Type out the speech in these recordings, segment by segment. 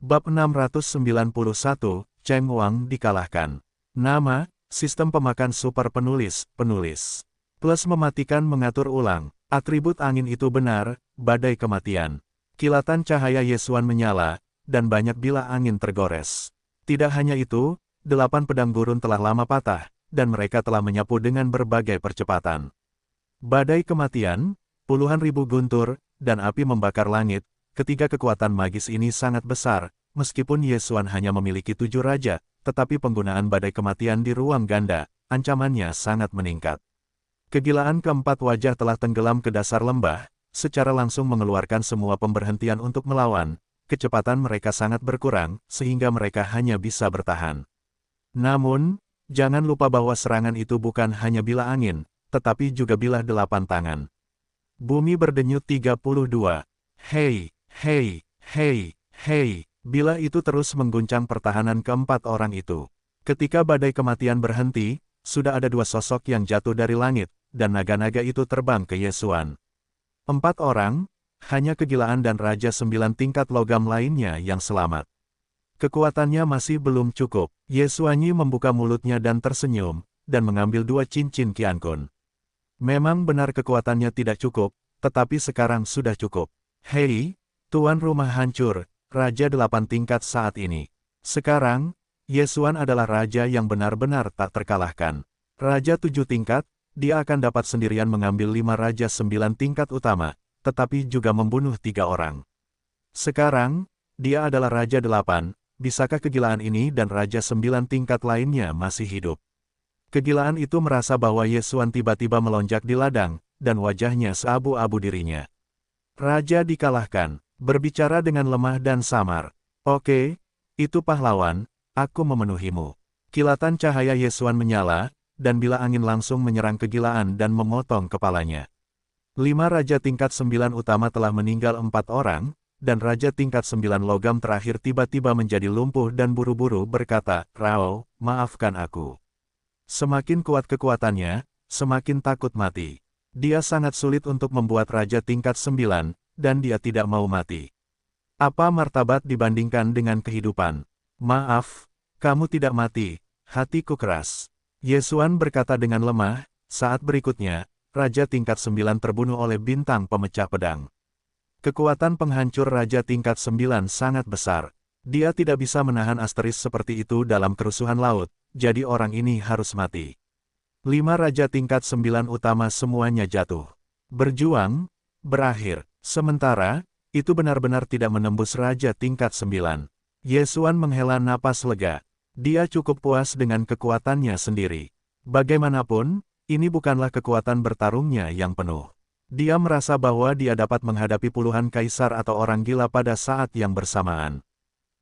Bab 691, Cheng Wang dikalahkan. Nama, Sistem Pemakan Super Penulis, Plus mematikan mengatur ulang. Atribut angin itu benar, badai kematian. Kilatan cahaya Yesuan menyala, dan banyak bila angin tergores. Tidak hanya itu, 8 pedang gurun telah lama patah, dan mereka telah menyapu dengan berbagai percepatan. Badai kematian, puluhan ribu guntur, dan api membakar langit. Ketiga kekuatan magis ini sangat besar, meskipun Yesuan hanya memiliki 7 raja, tetapi penggunaan badai kematian di ruang ganda, ancamannya sangat meningkat. Kegilaan keempat wajah telah tenggelam ke dasar lembah, secara langsung mengeluarkan semua pemberhentian untuk melawan. Kecepatan mereka sangat berkurang, sehingga mereka hanya bisa bertahan. Namun, jangan lupa bahwa serangan itu bukan hanya bilah angin, tetapi juga bilah 8 tangan. Bumi berdenyut 32. Hei, hei, hei, hei. Bilah itu terus mengguncang pertahanan keempat orang itu. Ketika badai kematian berhenti, sudah ada 2 sosok yang jatuh dari langit, dan naga-naga itu terbang ke Yesuan. 4 orang, hanya kegilaan dan Raja 9 tingkat logam lainnya yang selamat. Kekuatannya masih belum cukup. Yesuanyi membuka mulutnya dan tersenyum, dan mengambil 2 cincin Qiankun. Memang benar kekuatannya tidak cukup, tetapi sekarang sudah cukup. Hei, tuan rumah hancur, Raja 8 tingkat saat ini. Sekarang, Yesuan adalah raja yang benar-benar tak terkalahkan. Raja 7 tingkat, dia akan dapat sendirian mengambil 5 raja 9 tingkat utama, tetapi juga membunuh 3 orang. Sekarang, dia adalah Raja 8, bisakah kegilaan ini dan Raja 9 tingkat lainnya masih hidup? Kegilaan itu merasa bahwa Yesuan tiba-tiba melonjak di ladang, dan wajahnya seabu-abu dirinya. Raja dikalahkan, berbicara dengan lemah dan samar. Oke, itu pahlawan, aku memenuhimu. Kilatan cahaya Yesuan menyala, dan bilah angin langsung menyerang kegilaan dan memotong kepalanya. 5 raja tingkat 9 utama telah meninggal 4 orang, dan raja tingkat 9 logam terakhir tiba-tiba menjadi lumpuh dan buru-buru berkata, Rao, maafkan aku. Semakin kuat kekuatannya, semakin takut mati. Dia sangat sulit untuk membuat raja tingkat 9, dan dia tidak mau mati. Apa martabat dibandingkan dengan kehidupan? Maaf, kamu tidak mati, hatiku keras. Yesuan berkata dengan lemah. Saat berikutnya, Raja tingkat 9 terbunuh oleh bintang pemecah pedang. Kekuatan penghancur Raja tingkat 9 sangat besar. Dia tidak bisa menahan asteris seperti itu dalam kerusuhan laut, jadi orang ini harus mati. 5 raja tingkat 9 utama semuanya jatuh. Berjuang, berakhir. Sementara, itu benar-benar tidak menembus raja tingkat 9. Yesuan menghela napas lega. Dia cukup puas dengan kekuatannya sendiri. Bagaimanapun, ini bukanlah kekuatan bertarungnya yang penuh. Dia merasa bahwa dia dapat menghadapi puluhan kaisar atau orang gila pada saat yang bersamaan.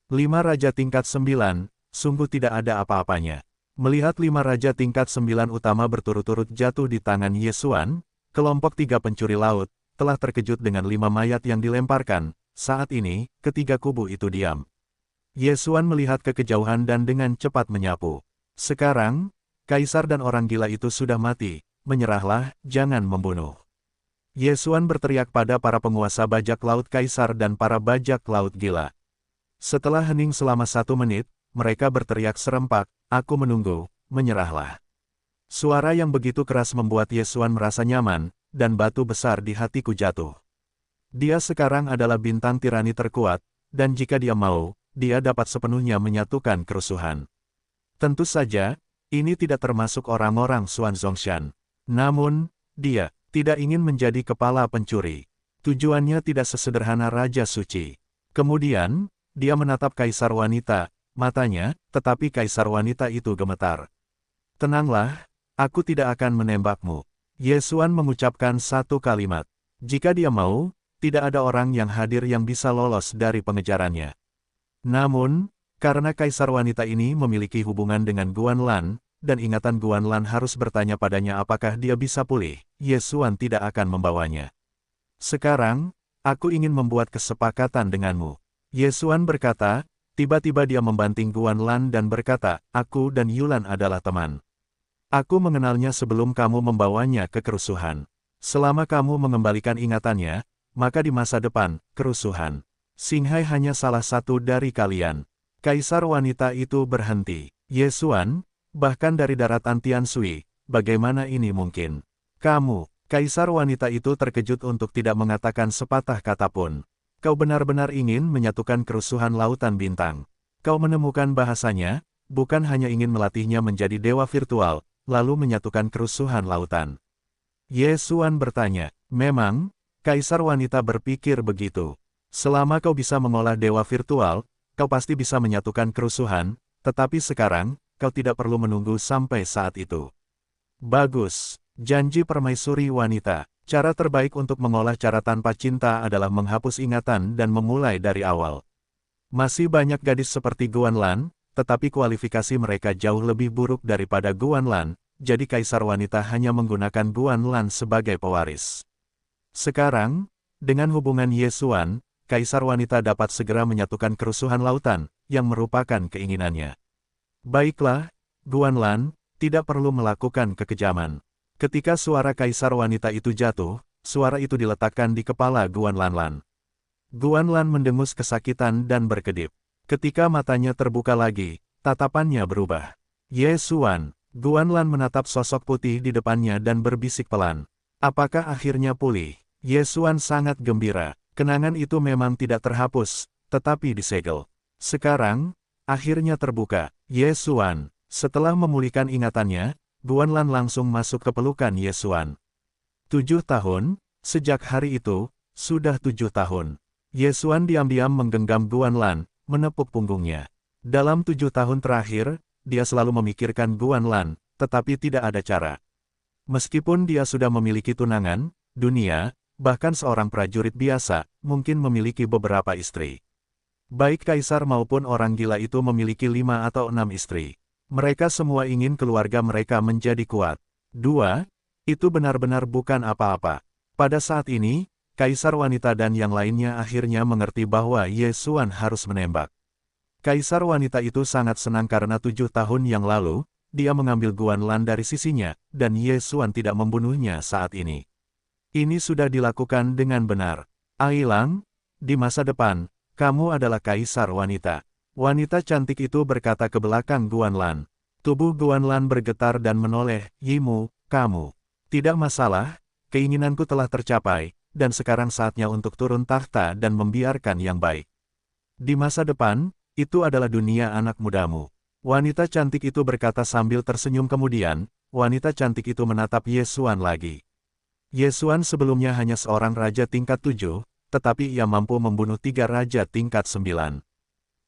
5 raja tingkat 9, sungguh tidak ada apa-apanya. Melihat 5 raja tingkat 9 utama berturut-turut jatuh di tangan Yesuan, kelompok 3 pencuri laut, telah terkejut dengan 5 mayat yang dilemparkan. Saat ini, ketiga kubu itu diam. Yesuan melihat ke kejauhan dan dengan cepat menyapu. Sekarang, kaisar dan orang gila itu sudah mati, menyerahlah, jangan membunuh. Yesuan berteriak pada para penguasa bajak laut kaisar dan para bajak laut gila. Setelah hening selama 1 menit, mereka berteriak serempak, aku menunggu, menyerahlah. Suara yang begitu keras membuat Yesuan merasa nyaman, dan batu besar di hatiku jatuh. Dia sekarang adalah bintang tirani terkuat, dan jika dia mau, dia dapat sepenuhnya menyatukan kerusuhan. Tentu saja, ini tidak termasuk orang-orang Xuan Zongshan. Namun, dia tidak ingin menjadi kepala pencuri. Tujuannya tidak sesederhana Raja Suci. Kemudian, dia menatap kaisar wanita, matanya, tetapi kaisar wanita itu gemetar. Tenanglah, aku tidak akan menembakmu. Yesuan mengucapkan satu kalimat. Jika dia mau, tidak ada orang yang hadir yang bisa lolos dari pengejarannya. Namun, karena kaisar wanita ini memiliki hubungan dengan Guan Lan, dan ingatan Guan Lan harus bertanya padanya apakah dia bisa pulih, Yesuan tidak akan membawanya. Sekarang, aku ingin membuat kesepakatan denganmu. Yesuan berkata, tiba-tiba dia membanting Guan Lan dan berkata, aku dan Yulan adalah teman. Aku mengenalnya sebelum kamu membawanya ke kerusuhan. Selama kamu mengembalikan ingatannya, maka di masa depan, kerusuhan Xinghai hanya salah satu dari kalian. Kaisar wanita itu berhenti. Ye Xuan, bahkan dari daratan Tianshui, bagaimana ini mungkin? Kamu, kaisar wanita itu terkejut untuk tidak mengatakan sepatah kata pun. Kau benar-benar ingin menyatukan kerusuhan lautan bintang. Kau menemukan bahasanya, bukan hanya ingin melatihnya menjadi dewa virtual, lalu menyatukan kerusuhan lautan. Ye Xuan bertanya, memang, kaisar wanita berpikir begitu. Selama kau bisa mengolah dewa virtual, kau pasti bisa menyatukan kerusuhan, tetapi sekarang, kau tidak perlu menunggu sampai saat itu. Bagus, janji permaisuri wanita. Cara terbaik untuk mengolah cara tanpa cinta adalah menghapus ingatan dan memulai dari awal. Masih banyak gadis seperti Guanlan, tetapi kualifikasi mereka jauh lebih buruk daripada Guanlan, jadi kaisar wanita hanya menggunakan Guanlan sebagai pewaris. Sekarang, dengan hubungan Ye Xuan, kaisar wanita dapat segera menyatukan kerusuhan lautan, yang merupakan keinginannya. Baiklah, Guanlan, tidak perlu melakukan kekejaman. Ketika suara kaisar wanita itu jatuh, suara itu diletakkan di kepala Guanlan. Guanlan mendengus kesakitan dan berkedip. Ketika matanya terbuka lagi, tatapannya berubah. Ye Xuan, Guanlan menatap sosok putih di depannya dan berbisik pelan. Apakah akhirnya pulih? Ye Xuan sangat gembira. Kenangan itu memang tidak terhapus, tetapi disegel. Sekarang, akhirnya terbuka. Ye Xuan, setelah memulihkan ingatannya, Guanlan langsung masuk ke pelukan Ye Xuan. 7 tahun, sejak hari itu, sudah 7 tahun. Ye Xuan diam-diam menggenggam Guanlan, menepuk punggungnya. Dalam 7 tahun terakhir, dia selalu memikirkan Guanlan, tetapi tidak ada cara. Meskipun dia sudah memiliki tunangan, dunia, bahkan seorang prajurit biasa, mungkin memiliki beberapa istri. Baik kaisar maupun orang gila itu memiliki 5 atau 6 istri. Mereka semua ingin keluarga mereka menjadi kuat. 2. Itu benar-benar bukan apa-apa. Pada saat ini, kaisar wanita dan yang lainnya akhirnya mengerti bahwa Ye Xuan harus menembak. Kaisar wanita itu sangat senang karena 7 tahun yang lalu, dia mengambil Guanlan dari sisinya, dan Ye Xuan tidak membunuhnya saat ini. Ini sudah dilakukan dengan benar. Ailang, di masa depan, kamu adalah kaisar wanita. Wanita cantik itu berkata ke belakang Guanlan. Tubuh Guanlan bergetar dan menoleh, Yimu, kamu. Tidak masalah, keinginanku telah tercapai, dan sekarang saatnya untuk turun takhta dan membiarkan yang baik. Di masa depan, itu adalah dunia anak mudamu. Wanita cantik itu berkata sambil tersenyum kemudian, wanita cantik itu menatap Ye Xuan lagi. Ye Xuan sebelumnya hanya seorang raja tingkat 7, tetapi ia mampu membunuh 3 raja tingkat 9.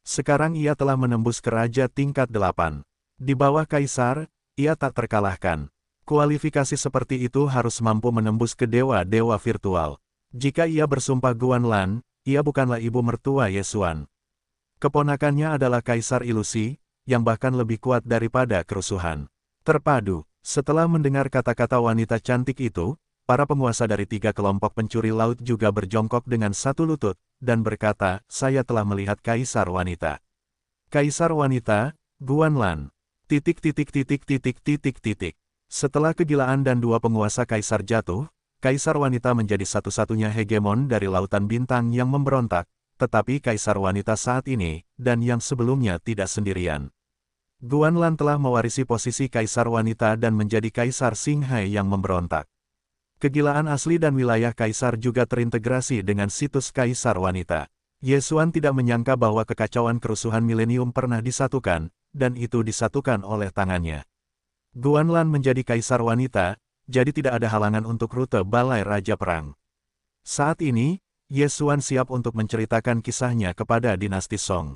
Sekarang ia telah menembus ke raja tingkat 8. Di bawah kaisar, ia tak terkalahkan. Kualifikasi seperti itu harus mampu menembus ke dewa-dewa virtual. Jika ia bersumpah Guanlan, ia bukanlah ibu mertua Ye Xuan. Keponakannya adalah kaisar ilusi, yang bahkan lebih kuat daripada kerusuhan. Terpadu, setelah mendengar kata-kata wanita cantik itu, para penguasa dari 3 kelompok pencuri laut juga berjongkok dengan satu lutut, dan berkata, saya telah melihat kaisar wanita. Kaisar wanita, Guanlan. ... Setelah kegilaan dan 2 penguasa kaisar jatuh, kaisar wanita menjadi satu-satunya hegemon dari lautan bintang yang memberontak, tetapi kaisar wanita saat ini, dan yang sebelumnya tidak sendirian. Guanlan telah mewarisi posisi kaisar wanita dan menjadi kaisar Xinghai yang memberontak. Kegilaan asli dan wilayah kaisar juga terintegrasi dengan situs kaisar wanita. Ye Xuan tidak menyangka bahwa kekacauan kerusuhan milenium pernah disatukan, dan itu disatukan oleh tangannya. Guanlan menjadi kaisar wanita, jadi tidak ada halangan untuk rute balai Raja Perang. Saat ini, Ye Xuan siap untuk menceritakan kisahnya kepada dinasti Song.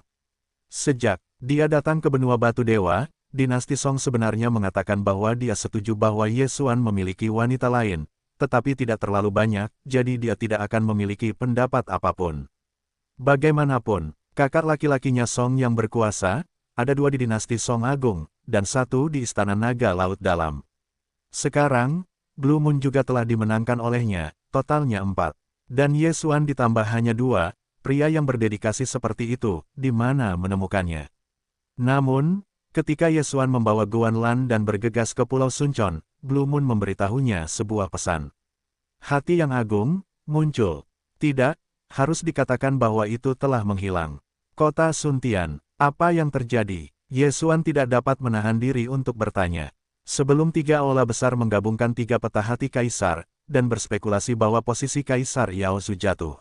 Sejak dia datang ke benua Batu Dewa, dinasti Song sebenarnya mengatakan bahwa dia setuju bahwa Ye Xuan memiliki wanita lain, tetapi tidak terlalu banyak, jadi dia tidak akan memiliki pendapat apapun. Bagaimanapun, kakak laki-lakinya Song yang berkuasa, ada 2 di dinasti Song Agung, dan 1 di Istana Naga Laut Dalam. Sekarang, Blue Moon juga telah dimenangkan olehnya, totalnya 4. Dan Ye Xuan ditambah hanya 2, pria yang berdedikasi seperti itu, di mana menemukannya. Namun, ketika Ye Xuan membawa Guanlan dan bergegas ke Pulau Suncheon, Blue Moon memberitahunya sebuah pesan. Hati yang agung, muncul. Tidak, Harus dikatakan bahwa itu telah menghilang. Kota Suntian, apa yang terjadi? Yesuan tidak dapat menahan diri untuk bertanya. Sebelum tiga aula besar menggabungkan tiga peta hati kaisar, dan berspekulasi bahwa posisi Kaisar Yaozu jatuh.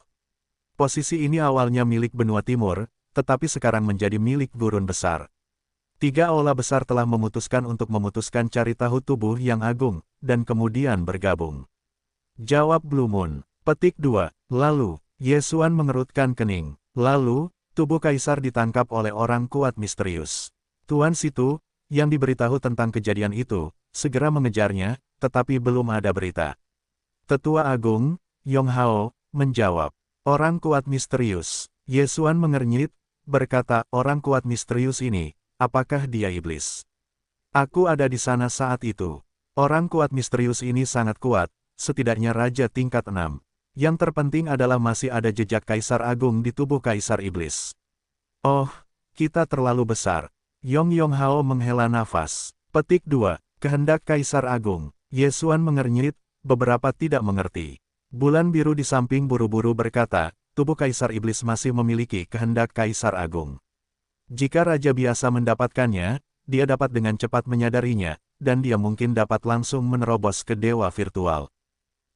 Posisi ini awalnya milik benua timur, tetapi sekarang menjadi milik gurun besar. Tiga aula besar telah memutuskan untuk memutuskan cari tahu tubuh yang agung, dan kemudian bergabung. Jawab Blue Moon. Petik 2. Lalu, Yesuan mengerutkan kening. Lalu, tubuh kaisar ditangkap oleh orang kuat misterius. Tuan Situ, yang diberitahu tentang kejadian itu, segera mengejarnya, tetapi belum ada berita. Tetua Agung, Yong Hao, menjawab. Orang kuat misterius. Yesuan mengernyit, berkata, orang kuat misterius ini, apakah dia iblis? Aku ada di sana saat itu. Orang kuat misterius ini sangat kuat, setidaknya raja tingkat 6. Yang terpenting adalah masih ada jejak Kaisar Agung di tubuh Kaisar Iblis. Oh, kita terlalu besar. Yong Hao menghela nafas. Petik 2. Kehendak Kaisar Agung. Yesuan mengernyit, beberapa tidak mengerti. Bulan biru di samping buru-buru berkata, tubuh Kaisar Iblis masih memiliki kehendak Kaisar Agung. Jika raja biasa mendapatkannya, dia dapat dengan cepat menyadarinya, dan dia mungkin dapat langsung menerobos ke dewa virtual.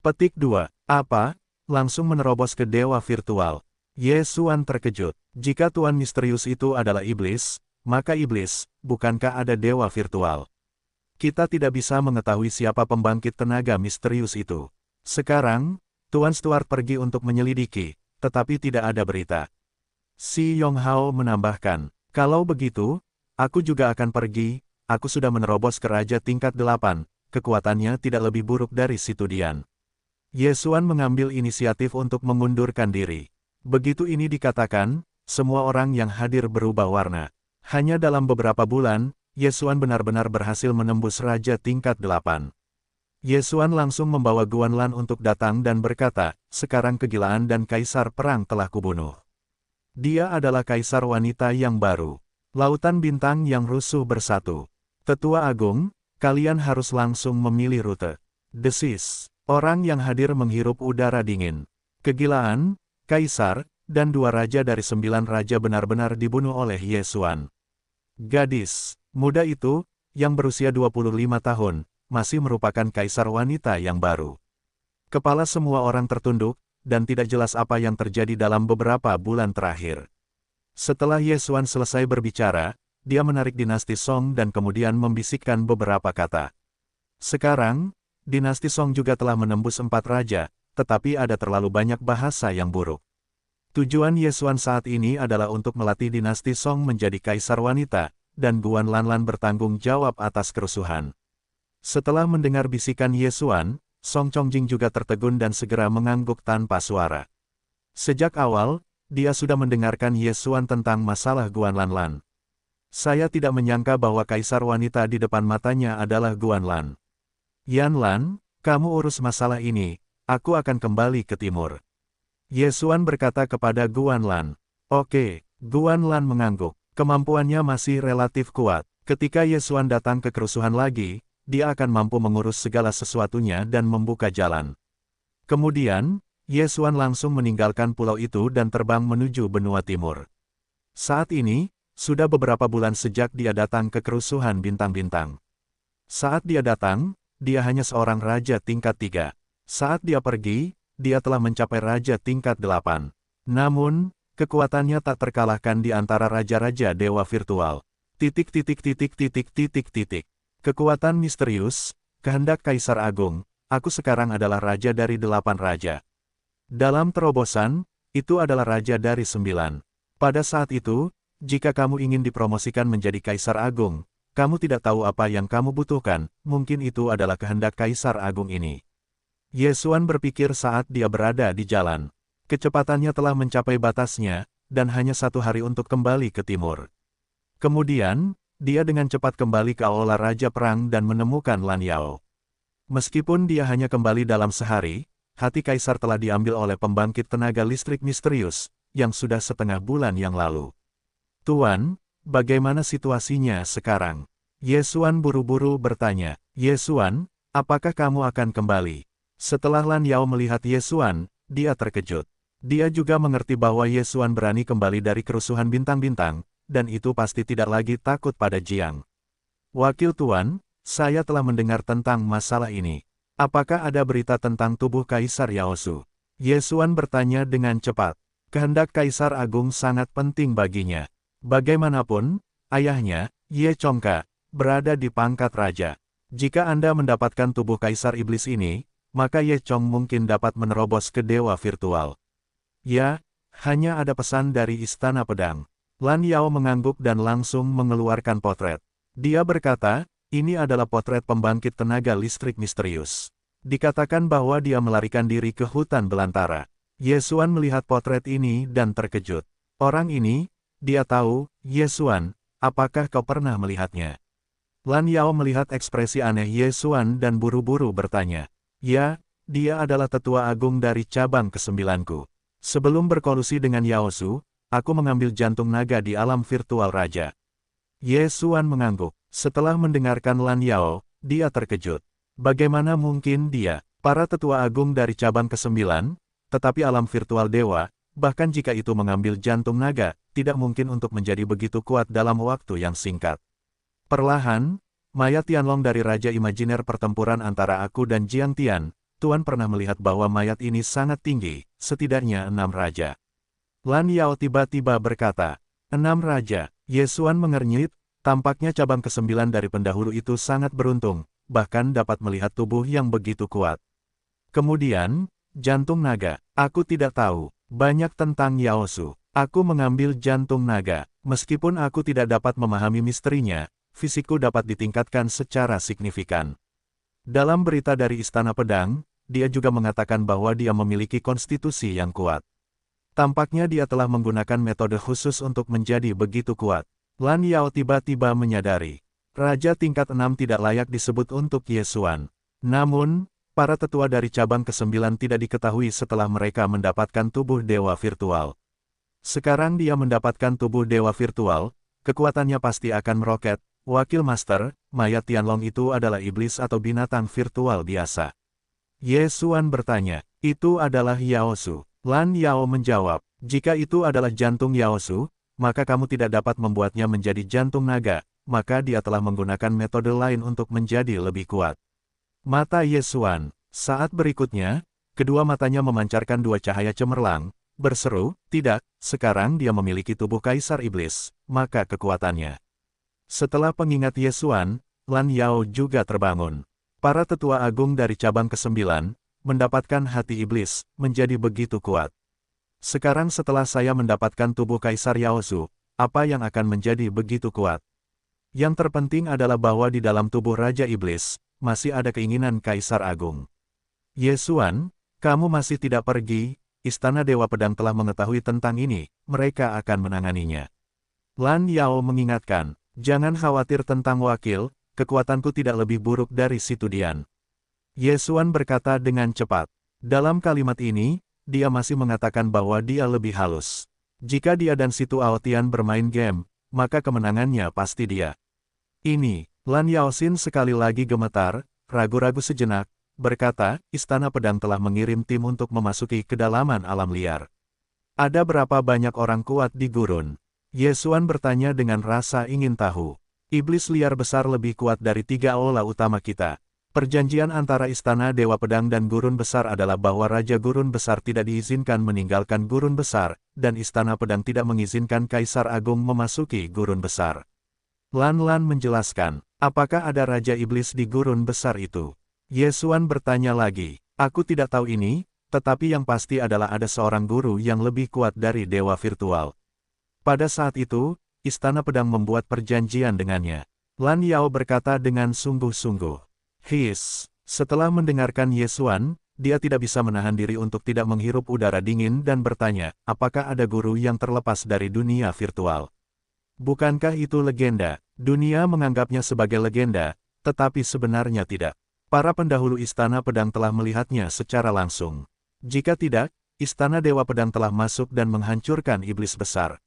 Petik 2. Apa? Langsung menerobos ke dewa virtual. Yesuan terkejut. Jika tuan misterius itu adalah iblis, maka iblis, bukankah ada dewa virtual? Kita tidak bisa mengetahui siapa pembangkit tenaga misterius itu. Sekarang, Tuan Stuart pergi untuk menyelidiki, tetapi tidak ada berita. Si Yong Hao menambahkan, kalau begitu, aku juga akan pergi, aku sudah menerobos ke Raja tingkat 8, kekuatannya tidak lebih buruk dari Situdian. Yesuan mengambil inisiatif untuk mengundurkan diri. Begitu ini dikatakan, semua orang yang hadir berubah warna. Hanya dalam beberapa bulan, Yesuan benar-benar berhasil menembus Raja tingkat 8. Yesuan langsung membawa Guanlan untuk datang dan berkata, sekarang kegilaan dan kaisar perang telah kubunuh. Dia adalah kaisar wanita yang baru. Lautan bintang yang rusuh bersatu. Tetua Agung, kalian harus langsung memilih rute. Desis. Orang yang hadir menghirup udara dingin. Kegilaan, kaisar, dan 2 raja dari 9 raja benar-benar dibunuh oleh Yesuan. Gadis, muda itu, yang berusia 25 tahun, masih merupakan kaisar wanita yang baru. Kepala semua orang tertunduk, dan tidak jelas apa yang terjadi dalam beberapa bulan terakhir. Setelah Yesuan selesai berbicara, dia menarik dinasti Song dan kemudian membisikkan beberapa kata. Sekarang, dinasti Song juga telah menembus 4 raja, tetapi ada terlalu banyak bahasa yang buruk. Tujuan Yesuan saat ini adalah untuk melatih dinasti Song menjadi kaisar wanita, dan Guanlan bertanggung jawab atas kerusuhan. Setelah mendengar bisikan Yesuan, Song Chongjing juga tertegun dan segera mengangguk tanpa suara. Sejak awal, dia sudah mendengarkan Yesuan tentang masalah Guanlan. Saya tidak menyangka bahwa kaisar wanita di depan matanya adalah Guanlan. Yanlan, kamu urus masalah ini, aku akan kembali ke timur. Yesuan berkata kepada Guanlan. Oke, Guanlan mengangguk. Kemampuannya masih relatif kuat. Ketika Yesuan datang ke kerusuhan lagi, dia akan mampu mengurus segala sesuatunya dan membuka jalan. Kemudian, Yesuan langsung meninggalkan pulau itu dan terbang menuju benua timur. Saat ini, sudah beberapa bulan sejak dia datang ke kerusuhan bintang-bintang. Saat dia datang, dia hanya seorang raja tingkat 3. Saat dia pergi, dia telah mencapai raja tingkat 8. Namun, kekuatannya tak terkalahkan di antara raja-raja dewa virtual. Kekuatan misterius, kehendak Kaisar Agung, aku sekarang adalah raja dari 8 raja. Dalam terobosan, itu adalah raja dari 9. Pada saat itu, jika kamu ingin dipromosikan menjadi Kaisar Agung, kamu tidak tahu apa yang kamu butuhkan, mungkin itu adalah kehendak Kaisar Agung ini. Yesuan berpikir saat dia berada di jalan. Kecepatannya telah mencapai batasnya, dan hanya 1 hari untuk kembali ke timur. Kemudian, dia dengan cepat kembali ke aula Raja Perang dan menemukan Lan Yao. Meskipun dia hanya kembali dalam sehari, hati kaisar telah diambil oleh pembangkit tenaga listrik misterius, yang sudah setengah bulan yang lalu. Tuan, bagaimana situasinya sekarang? Yesuan buru-buru bertanya. Yesuan, apakah kamu akan kembali? Setelah Lan Yao melihat Yesuan, dia terkejut. Dia juga mengerti bahwa Ye Xuan berani kembali dari kerusuhan bintang-bintang, dan itu pasti tidak lagi takut pada Jiang. Wakil Tuan, saya telah mendengar tentang masalah ini. Apakah ada berita tentang tubuh Kaisar Yaosu? Ye Xuan bertanya dengan cepat. Kehendak Kaisar Agung sangat penting baginya. Bagaimanapun, ayahnya, Ye Chongka, berada di pangkat raja. Jika Anda mendapatkan tubuh Kaisar Iblis ini, maka Ye Chong mungkin dapat menerobos ke Dewa Virtual. Ya, hanya ada pesan dari Istana Pedang. Lan Yao mengangguk dan langsung mengeluarkan potret. Dia berkata, ini adalah potret pembangkit tenaga listrik misterius. Dikatakan bahwa dia melarikan diri ke hutan belantara. Ye Xuan melihat potret ini dan terkejut. Orang ini, dia tahu, Ye Xuan, apakah kau pernah melihatnya? Lan Yao melihat ekspresi aneh Ye Xuan dan buru-buru bertanya. Ya, dia adalah tetua agung dari cabang ke-9ku. Sebelum berkolusi dengan Yaosu, aku mengambil jantung naga di alam virtual raja. Ye Xuan mengangguk. Setelah mendengarkan Lan Yao, dia terkejut. Bagaimana mungkin dia, para tetua agung dari cabang ke-9, tetapi alam virtual dewa, bahkan jika itu mengambil jantung naga, tidak mungkin untuk menjadi begitu kuat dalam waktu yang singkat. Perlahan, mayat Tianlong dari Raja Imajiner pertempuran antara aku dan Jiang Tian, Tuan pernah melihat bahwa mayat ini sangat tinggi, setidaknya 6 raja. Lan Yao tiba-tiba berkata, 6 raja. Ye Xuan mengernyit, tampaknya cabang ke-9 dari pendahulu itu sangat beruntung, bahkan dapat melihat tubuh yang begitu kuat. Kemudian, jantung naga. Aku tidak tahu banyak tentang Yaosu. Aku mengambil jantung naga. Meskipun aku tidak dapat memahami misterinya, fisikku dapat ditingkatkan secara signifikan. Dalam berita dari Istana Pedang, dia juga mengatakan bahwa dia memiliki konstitusi yang kuat. Tampaknya dia telah menggunakan metode khusus untuk menjadi begitu kuat. Lan Yao tiba-tiba menyadari, Raja tingkat 6 tidak layak disebut untuk Ye Xuan. Namun, para tetua dari cabang ke-9 tidak diketahui setelah mereka mendapatkan tubuh dewa virtual. Sekarang dia mendapatkan tubuh dewa virtual, kekuatannya pasti akan meroket. Wakil Master, mayat Tianlong itu adalah iblis atau binatang virtual biasa. Ye Xuan bertanya, itu adalah Yaosu. Lan Yao menjawab, jika itu adalah jantung Yaosu, maka kamu tidak dapat membuatnya menjadi jantung naga, maka dia telah menggunakan metode lain untuk menjadi lebih kuat. Mata Ye Xuan, saat berikutnya, kedua matanya memancarkan 2 cahaya cemerlang, berseru, tidak, sekarang dia memiliki tubuh Kaisar Iblis, maka kekuatannya. Setelah pengingat Ye Xuan, Lan Yao juga terbangun. Para tetua agung dari cabang ke-9, mendapatkan hati iblis, menjadi begitu kuat. Sekarang setelah saya mendapatkan tubuh Kaisar Yaosu, apa yang akan menjadi begitu kuat? Yang terpenting adalah bahwa di dalam tubuh Raja Iblis, masih ada keinginan Kaisar Agung. Ye Xuan, kamu masih tidak pergi, Istana Dewa Pedang telah mengetahui tentang ini, mereka akan menanganinya. Lan Yao mengingatkan, jangan khawatir tentang wakil, kekuatanku tidak lebih buruk dari si Tudian. Ye Xuan berkata dengan cepat. Dalam kalimat ini, dia masih mengatakan bahwa dia lebih halus. Jika dia dan si Tu Aotian bermain game, maka kemenangannya pasti dia. Ini, Lan Yaoxin sekali lagi gemetar, ragu-ragu sejenak, berkata, Istana Pedang telah mengirim tim untuk memasuki kedalaman alam liar. Ada berapa banyak orang kuat di gurun? Ye Xuan bertanya dengan rasa ingin tahu. Iblis liar besar lebih kuat dari 3 aula utama kita. Perjanjian antara Istana Dewa Pedang dan Gurun Besar adalah bahwa Raja Gurun Besar tidak diizinkan meninggalkan Gurun Besar, dan Istana Pedang tidak mengizinkan Kaisar Agung memasuki Gurun Besar. Lan Lan menjelaskan, apakah ada Raja Iblis di Gurun Besar itu? Ye Xuan bertanya lagi, aku tidak tahu ini, tetapi yang pasti adalah ada seorang guru yang lebih kuat dari Dewa Virtual. Pada saat itu, Istana Pedang membuat perjanjian dengannya. Lan Yao berkata dengan sungguh-sungguh. Setelah mendengarkan Ye Xuan, dia tidak bisa menahan diri untuk tidak menghirup udara dingin dan bertanya, apakah ada guru yang terlepas dari dunia virtual? Bukankah itu legenda? Dunia menganggapnya sebagai legenda, tetapi sebenarnya tidak. Para pendahulu Istana Pedang telah melihatnya secara langsung. Jika tidak, Istana Dewa Pedang telah masuk dan menghancurkan iblis besar.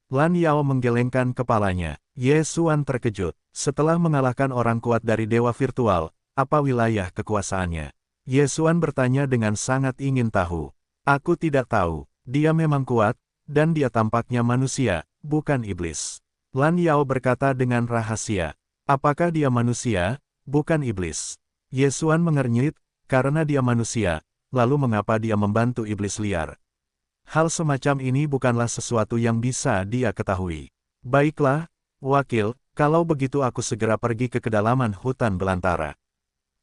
Lan Yao menggelengkan kepalanya. Ye Xuan terkejut. Setelah mengalahkan orang kuat dari Dewa Virtual, apa wilayah kekuasaannya? Ye Xuan bertanya dengan sangat ingin tahu. Aku tidak tahu. Dia memang kuat, dan dia tampaknya manusia, bukan iblis. Lan Yao berkata dengan rahasia. Apakah dia manusia, bukan iblis? Ye Xuan mengernyit, karena dia manusia, lalu mengapa dia membantu iblis liar? Hal semacam ini bukanlah sesuatu yang bisa dia ketahui. Baiklah, wakil, kalau begitu aku segera pergi ke kedalaman hutan belantara.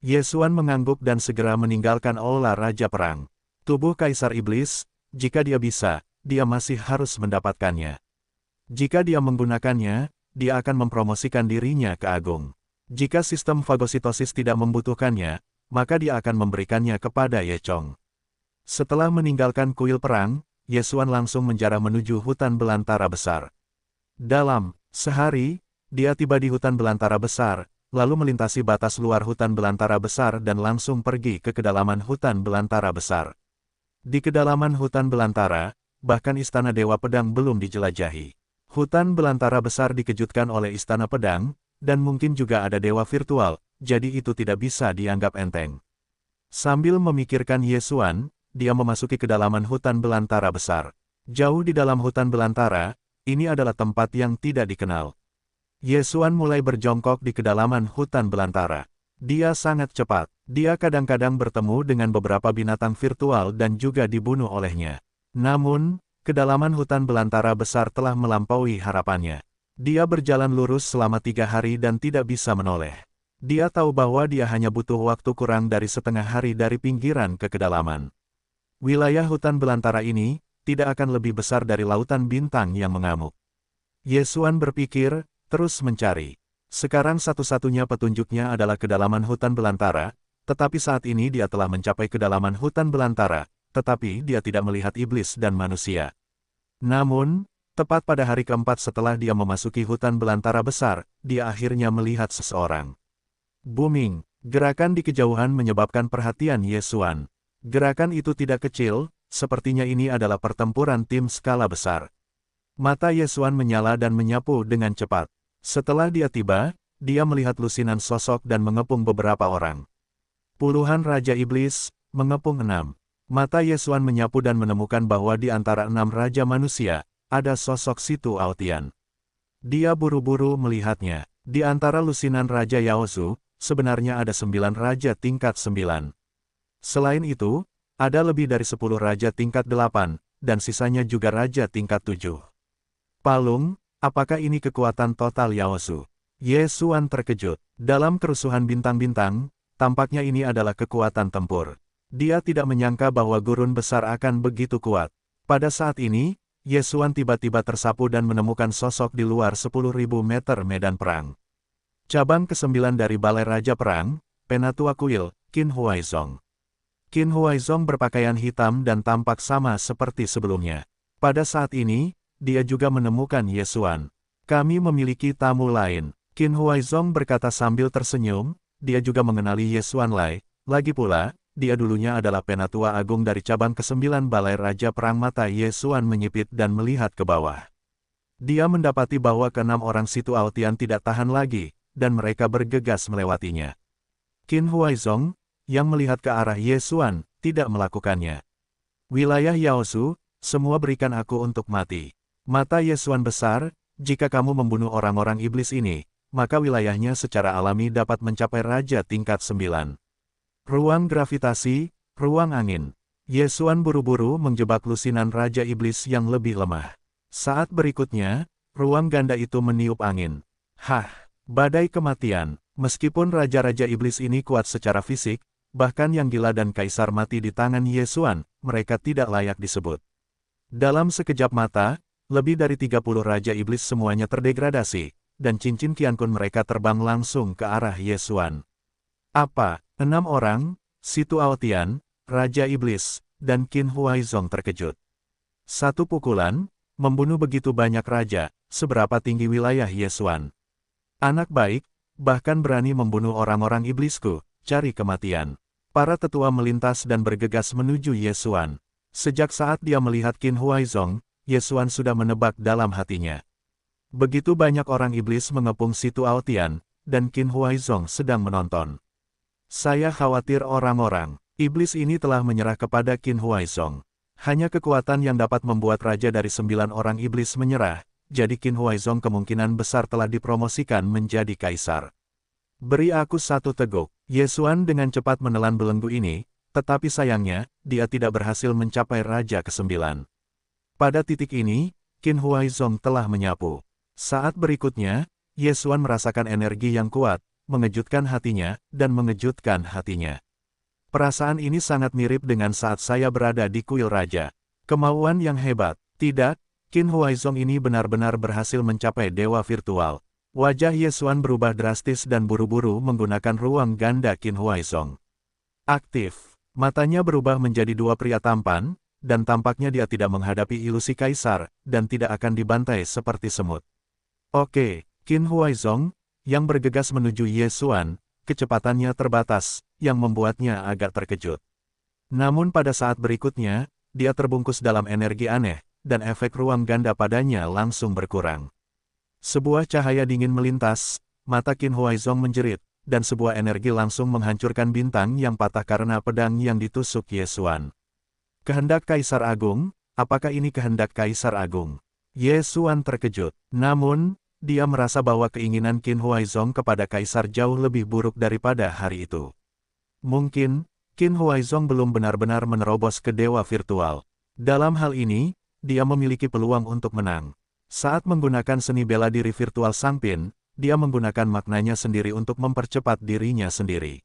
Ye Xuan mengangguk dan segera meninggalkan aula Raja Perang. Tubuh Kaisar Iblis, jika dia bisa, dia masih harus mendapatkannya. Jika dia menggunakannya, dia akan mempromosikan dirinya ke agung. Jika sistem fagositosis tidak membutuhkannya, maka dia akan memberikannya kepada Ye Chong. Setelah meninggalkan kuil perang, Ye Xuan langsung menjarah menuju hutan belantara besar. Dalam sehari, dia tiba di hutan belantara besar, lalu melintasi batas luar hutan belantara besar dan langsung pergi ke kedalaman hutan belantara besar. Di kedalaman hutan belantara, bahkan Istana Dewa Pedang belum dijelajahi. Hutan belantara besar dikejutkan oleh Istana Pedang, dan mungkin juga ada dewa virtual, jadi itu tidak bisa dianggap enteng. Sambil memikirkan Ye Xuan, dia memasuki kedalaman hutan belantara besar. Jauh di dalam hutan belantara, ini adalah tempat yang tidak dikenal. Ye Xuan mulai berjongkok di kedalaman hutan belantara. Dia sangat cepat. Dia kadang-kadang bertemu dengan beberapa binatang virtual dan juga dibunuh olehnya. Namun, kedalaman hutan belantara besar telah melampaui harapannya. Dia berjalan lurus selama 3 hari dan tidak bisa menoleh. Dia tahu bahwa dia hanya butuh waktu kurang dari setengah hari dari pinggiran ke kedalaman. Wilayah hutan belantara ini tidak akan lebih besar dari lautan bintang yang mengamuk. Ye Xuan berpikir, terus mencari. Sekarang satu-satunya petunjuknya adalah kedalaman hutan belantara, tetapi saat ini dia telah mencapai kedalaman hutan belantara, tetapi dia tidak melihat iblis dan manusia. Namun, tepat pada hari keempat setelah dia memasuki hutan belantara besar, dia akhirnya melihat seseorang. Booming, gerakan di kejauhan menyebabkan perhatian Ye Xuan. Gerakan itu tidak kecil, sepertinya ini adalah pertempuran tim skala besar. Mata Ye Xuan menyala dan menyapu dengan cepat. Setelah dia tiba, dia melihat lusinan sosok dan mengepung beberapa orang. Puluhan Raja Iblis, mengepung 6. Mata Ye Xuan menyapu dan menemukan bahwa di antara 6 Raja Manusia, ada sosok Situ Aotian. Dia buru-buru melihatnya. Di antara lusinan Raja Yaozu, sebenarnya ada 9 Raja tingkat 9. Selain itu, ada lebih dari 10 Raja tingkat 8, dan sisanya juga Raja tingkat 7. Palung, apakah ini kekuatan total Yaozu? Ye Xuan terkejut. Dalam kerusuhan bintang-bintang, tampaknya ini adalah kekuatan tempur. Dia tidak menyangka bahwa gurun besar akan begitu kuat. Pada saat ini, Ye Xuan tiba-tiba tersapu dan menemukan sosok di luar 10.000 meter medan perang. Cabang ke-9 dari Balai Raja Perang, Penatua Kuil, Qin Huaizong. Qin Huaizong berpakaian hitam dan tampak sama seperti sebelumnya. Pada saat ini, dia juga menemukan Ye Xuan. Kami memiliki tamu lain. Qin Huaizong berkata sambil tersenyum, dia juga mengenali Ye Xuan Lai. Lagi pula, dia dulunya adalah Penatua Agung dari cabang ke-9 Balai Raja Perang. Mata Ye Xuan menyipit dan melihat ke bawah. Dia mendapati bahwa ke-6 orang Situ Aotian tidak tahan lagi, dan mereka bergegas melewatinya. Qin Huaizong, yang melihat ke arah Ye Xuan, tidak melakukannya. Wilayah Yaozu, semua berikan aku untuk mati. Mata Ye Xuan besar, jika kamu membunuh orang-orang iblis ini, maka wilayahnya secara alami dapat mencapai Raja tingkat 9. Ruang gravitasi, ruang angin. Ye Xuan buru-buru menjebak lusinan Raja Iblis yang lebih lemah. Saat berikutnya, ruang ganda itu meniup angin. Hah, badai kematian. Meskipun Raja-Raja Iblis ini kuat secara fisik, bahkan yang gila dan kaisar mati di tangan Ye Xuan, mereka tidak layak disebut. Dalam sekejap mata, lebih dari 30 Raja Iblis semuanya terdegradasi, dan cincin Qiankun mereka terbang langsung ke arah Ye Xuan. Apa? 6 orang, Situ Aotian, Raja Iblis, dan Qin Huaizong terkejut. Satu pukulan, membunuh begitu banyak raja, seberapa tinggi wilayah Ye Xuan. Anak baik, bahkan berani membunuh orang-orang iblisku, cari kematian. Para tetua melintas dan bergegas menuju Ye Xuan. Sejak saat dia melihat Qin Huaizong, Ye Xuan sudah menebak dalam hatinya. Begitu banyak orang iblis mengepung Situ Aotian, dan Qin Huaizong sedang menonton. Saya khawatir orang-orang iblis ini telah menyerah kepada Qin Huaizong. Hanya kekuatan yang dapat membuat raja dari 9 orang iblis menyerah, jadi Qin Huaizong kemungkinan besar telah dipromosikan menjadi kaisar. Beri aku satu teguk. Ye Xuan dengan cepat menelan belenggu ini, tetapi sayangnya, dia tidak berhasil mencapai raja ke-9. Pada titik ini, Qin Huaizong telah menyapu. Saat berikutnya, Ye Xuan merasakan energi yang kuat, mengejutkan hatinya, dan mengejutkan hatinya. Perasaan ini sangat mirip dengan saat saya berada di kuil raja. Kemauan yang hebat. Tidak, Qin Huaizong ini benar-benar berhasil mencapai dewa virtual. Wajah Ye Xuan berubah drastis dan buru-buru menggunakan ruang ganda Qin Huaizong. Aktif. Matanya berubah menjadi dua pria tampan, dan tampaknya dia tidak menghadapi ilusi kaisar, dan tidak akan dibantai seperti semut. Oke, Qin Huaizong, yang bergegas menuju Ye Xuan, kecepatannya terbatas, yang membuatnya agak terkejut. Namun pada saat berikutnya, dia terbungkus dalam energi aneh, dan efek ruang ganda padanya langsung berkurang. Sebuah cahaya dingin melintas, mata Qin Huaizong menjerit, dan sebuah energi langsung menghancurkan bintang yang patah karena pedang yang ditusuk Ye Xuan. Kehendak Kaisar Agung, apakah ini kehendak Kaisar Agung? Ye Xuan terkejut, namun, dia merasa bahwa keinginan Qin Huaizong kepada Kaisar jauh lebih buruk daripada hari itu. Mungkin, Qin Huaizong belum benar-benar menerobos ke dewa virtual. Dalam hal ini, dia memiliki peluang untuk menang. Saat menggunakan seni bela diri virtual Sangpin, dia menggunakan maknanya sendiri untuk mempercepat dirinya sendiri.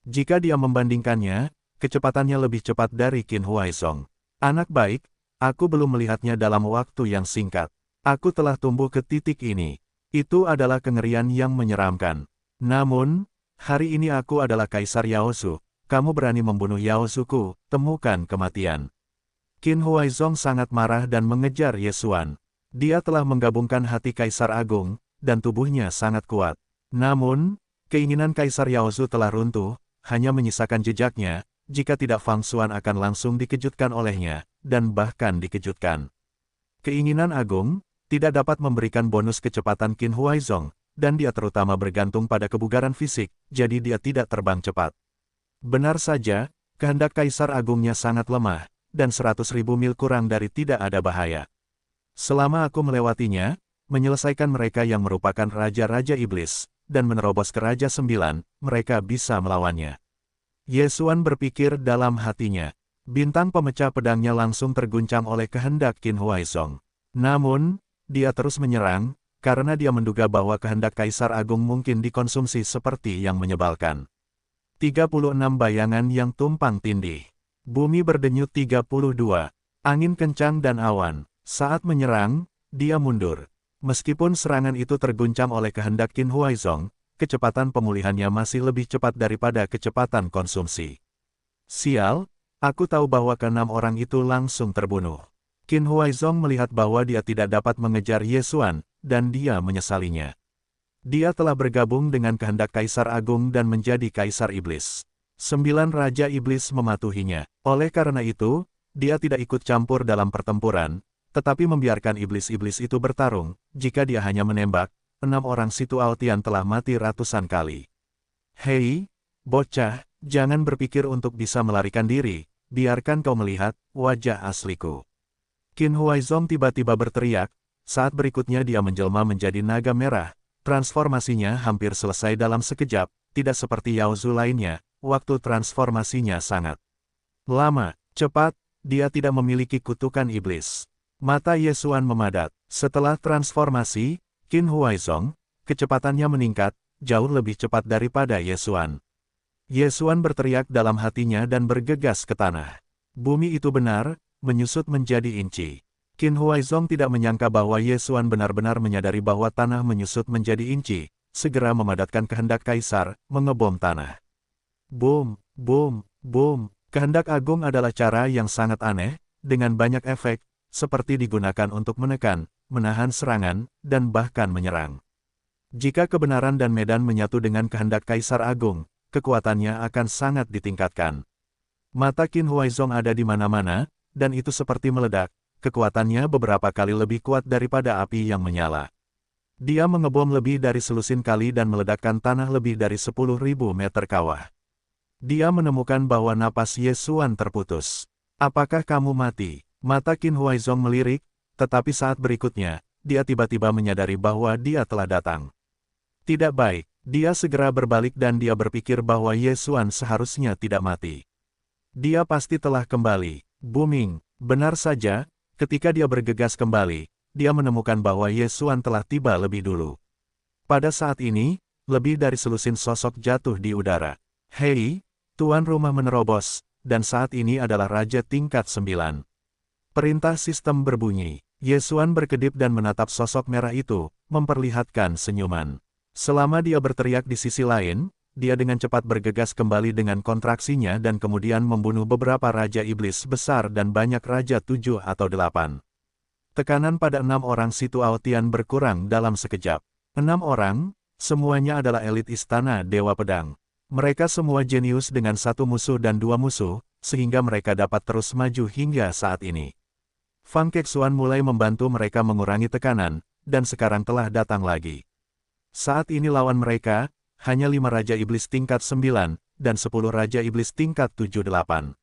Jika dia membandingkannya, kecepatannya lebih cepat dari Qin Huaizong. Anak baik, aku belum melihatnya dalam waktu yang singkat. Aku telah tumbuh ke titik ini. Itu adalah kengerian yang menyeramkan. Namun, hari ini aku adalah Kaisar Yaozu. Kamu berani membunuh Yaozuku, temukan kematian. Qin Huaizong sangat marah dan mengejar Ye Xuan. Dia telah menggabungkan hati Kaisar Agung, dan tubuhnya sangat kuat. Namun, keinginan Kaisar Yaozu telah runtuh, hanya menyisakan jejaknya, jika tidak Fang Xuan akan langsung dikejutkan olehnya, dan bahkan dikejutkan. Keinginan Agung tidak dapat memberikan bonus kecepatan Qin Huaizong, dan dia terutama bergantung pada kebugaran fisik, jadi dia tidak terbang cepat. Benar saja, kehendak Kaisar Agungnya sangat lemah, dan 100.000 mil kurang dari tidak ada bahaya. Selama aku melewatinya, menyelesaikan mereka yang merupakan raja-raja iblis, dan menerobos ke Raja 9, mereka bisa melawannya. Ye Xuan berpikir dalam hatinya. Bintang pemecah pedangnya langsung terguncang oleh kehendak Qin Huaizong. Namun, dia terus menyerang, karena dia menduga bahwa kehendak Kaisar Agung mungkin dikonsumsi seperti yang menyebalkan. 36 bayangan yang tumpang tindih. Bumi berdenyut 32. Angin kencang dan awan. Saat menyerang, dia mundur. Meskipun serangan itu terguncang oleh kehendak Qin Huaizong, kecepatan pemulihannya masih lebih cepat daripada kecepatan konsumsi. Sial, aku tahu bahwa keenam orang itu langsung terbunuh. Qin Huaizong melihat bahwa dia tidak dapat mengejar Ye Xuan, dan dia menyesalinya. Dia telah bergabung dengan kehendak Kaisar Agung dan menjadi Kaisar Iblis. 9 Raja Iblis mematuhinya. Oleh karena itu, dia tidak ikut campur dalam pertempuran, tetapi membiarkan iblis-iblis itu bertarung. Jika dia hanya menembak, 6 orang Situ Altian telah mati ratusan kali. Hei, bocah, jangan berpikir untuk bisa melarikan diri, biarkan kau melihat wajah asliku. Qin Huaizong tiba-tiba berteriak, saat berikutnya dia menjelma menjadi naga merah, transformasinya hampir selesai dalam sekejap, tidak seperti Yaozu lainnya, waktu transformasinya sangat lama, cepat, dia tidak memiliki kutukan iblis. Mata Ye Xuan memadat, setelah transformasi, Qin Huaizong, kecepatannya meningkat, jauh lebih cepat daripada Ye Xuan. Ye Xuan berteriak dalam hatinya dan bergegas ke tanah. Bumi itu benar, menyusut menjadi inci. Qin Huaizong tidak menyangka bahwa Ye Xuan benar-benar menyadari bahwa tanah menyusut menjadi inci, segera memadatkan kehendak Kaisar, mengebom tanah. Boom, boom, boom. Kehendak Agung adalah cara yang sangat aneh, dengan banyak efek, seperti digunakan untuk menekan, menahan serangan, dan bahkan menyerang. Jika kebenaran dan medan menyatu dengan kehendak Kaisar Agung, kekuatannya akan sangat ditingkatkan. Mata Qin Huaizong ada di mana-mana, dan itu seperti meledak, kekuatannya beberapa kali lebih kuat daripada api yang menyala. Dia mengebom lebih dari selusin kali dan meledakkan tanah lebih dari 10.000 meter kawah. Dia menemukan bahwa napas Ye Xuan terputus. Apakah kamu mati? Mata Qin Huaizong melirik, tetapi saat berikutnya, dia tiba-tiba menyadari bahwa dia telah datang. Tidak baik, dia segera berbalik dan dia berpikir bahwa Ye Xuan seharusnya tidak mati. Dia pasti telah kembali. Booming, benar saja, ketika dia bergegas kembali, dia menemukan bahwa Ye Xuan telah tiba lebih dulu. Pada saat ini, lebih dari selusin sosok jatuh di udara. Hei, tuan rumah menerobos, dan saat ini adalah Raja tingkat 9. Perintah sistem berbunyi. Ye Xuan berkedip dan menatap sosok merah itu, memperlihatkan senyuman. Selama dia berteriak di sisi lain, dia dengan cepat bergegas kembali dengan kontraksinya dan kemudian membunuh beberapa Raja Iblis besar dan banyak Raja 7 atau 8. Tekanan pada 6 orang Situ Aotian berkurang dalam sekejap. 6 orang, semuanya adalah elit istana Dewa Pedang. Mereka semua jenius dengan 1 musuh dan 2 musuh, sehingga mereka dapat terus maju hingga saat ini. Fang Kexuan mulai membantu mereka mengurangi tekanan, dan sekarang telah datang lagi. Saat ini lawan mereka, hanya 5 Raja Iblis tingkat 9, dan 10 Raja Iblis tingkat 7-8.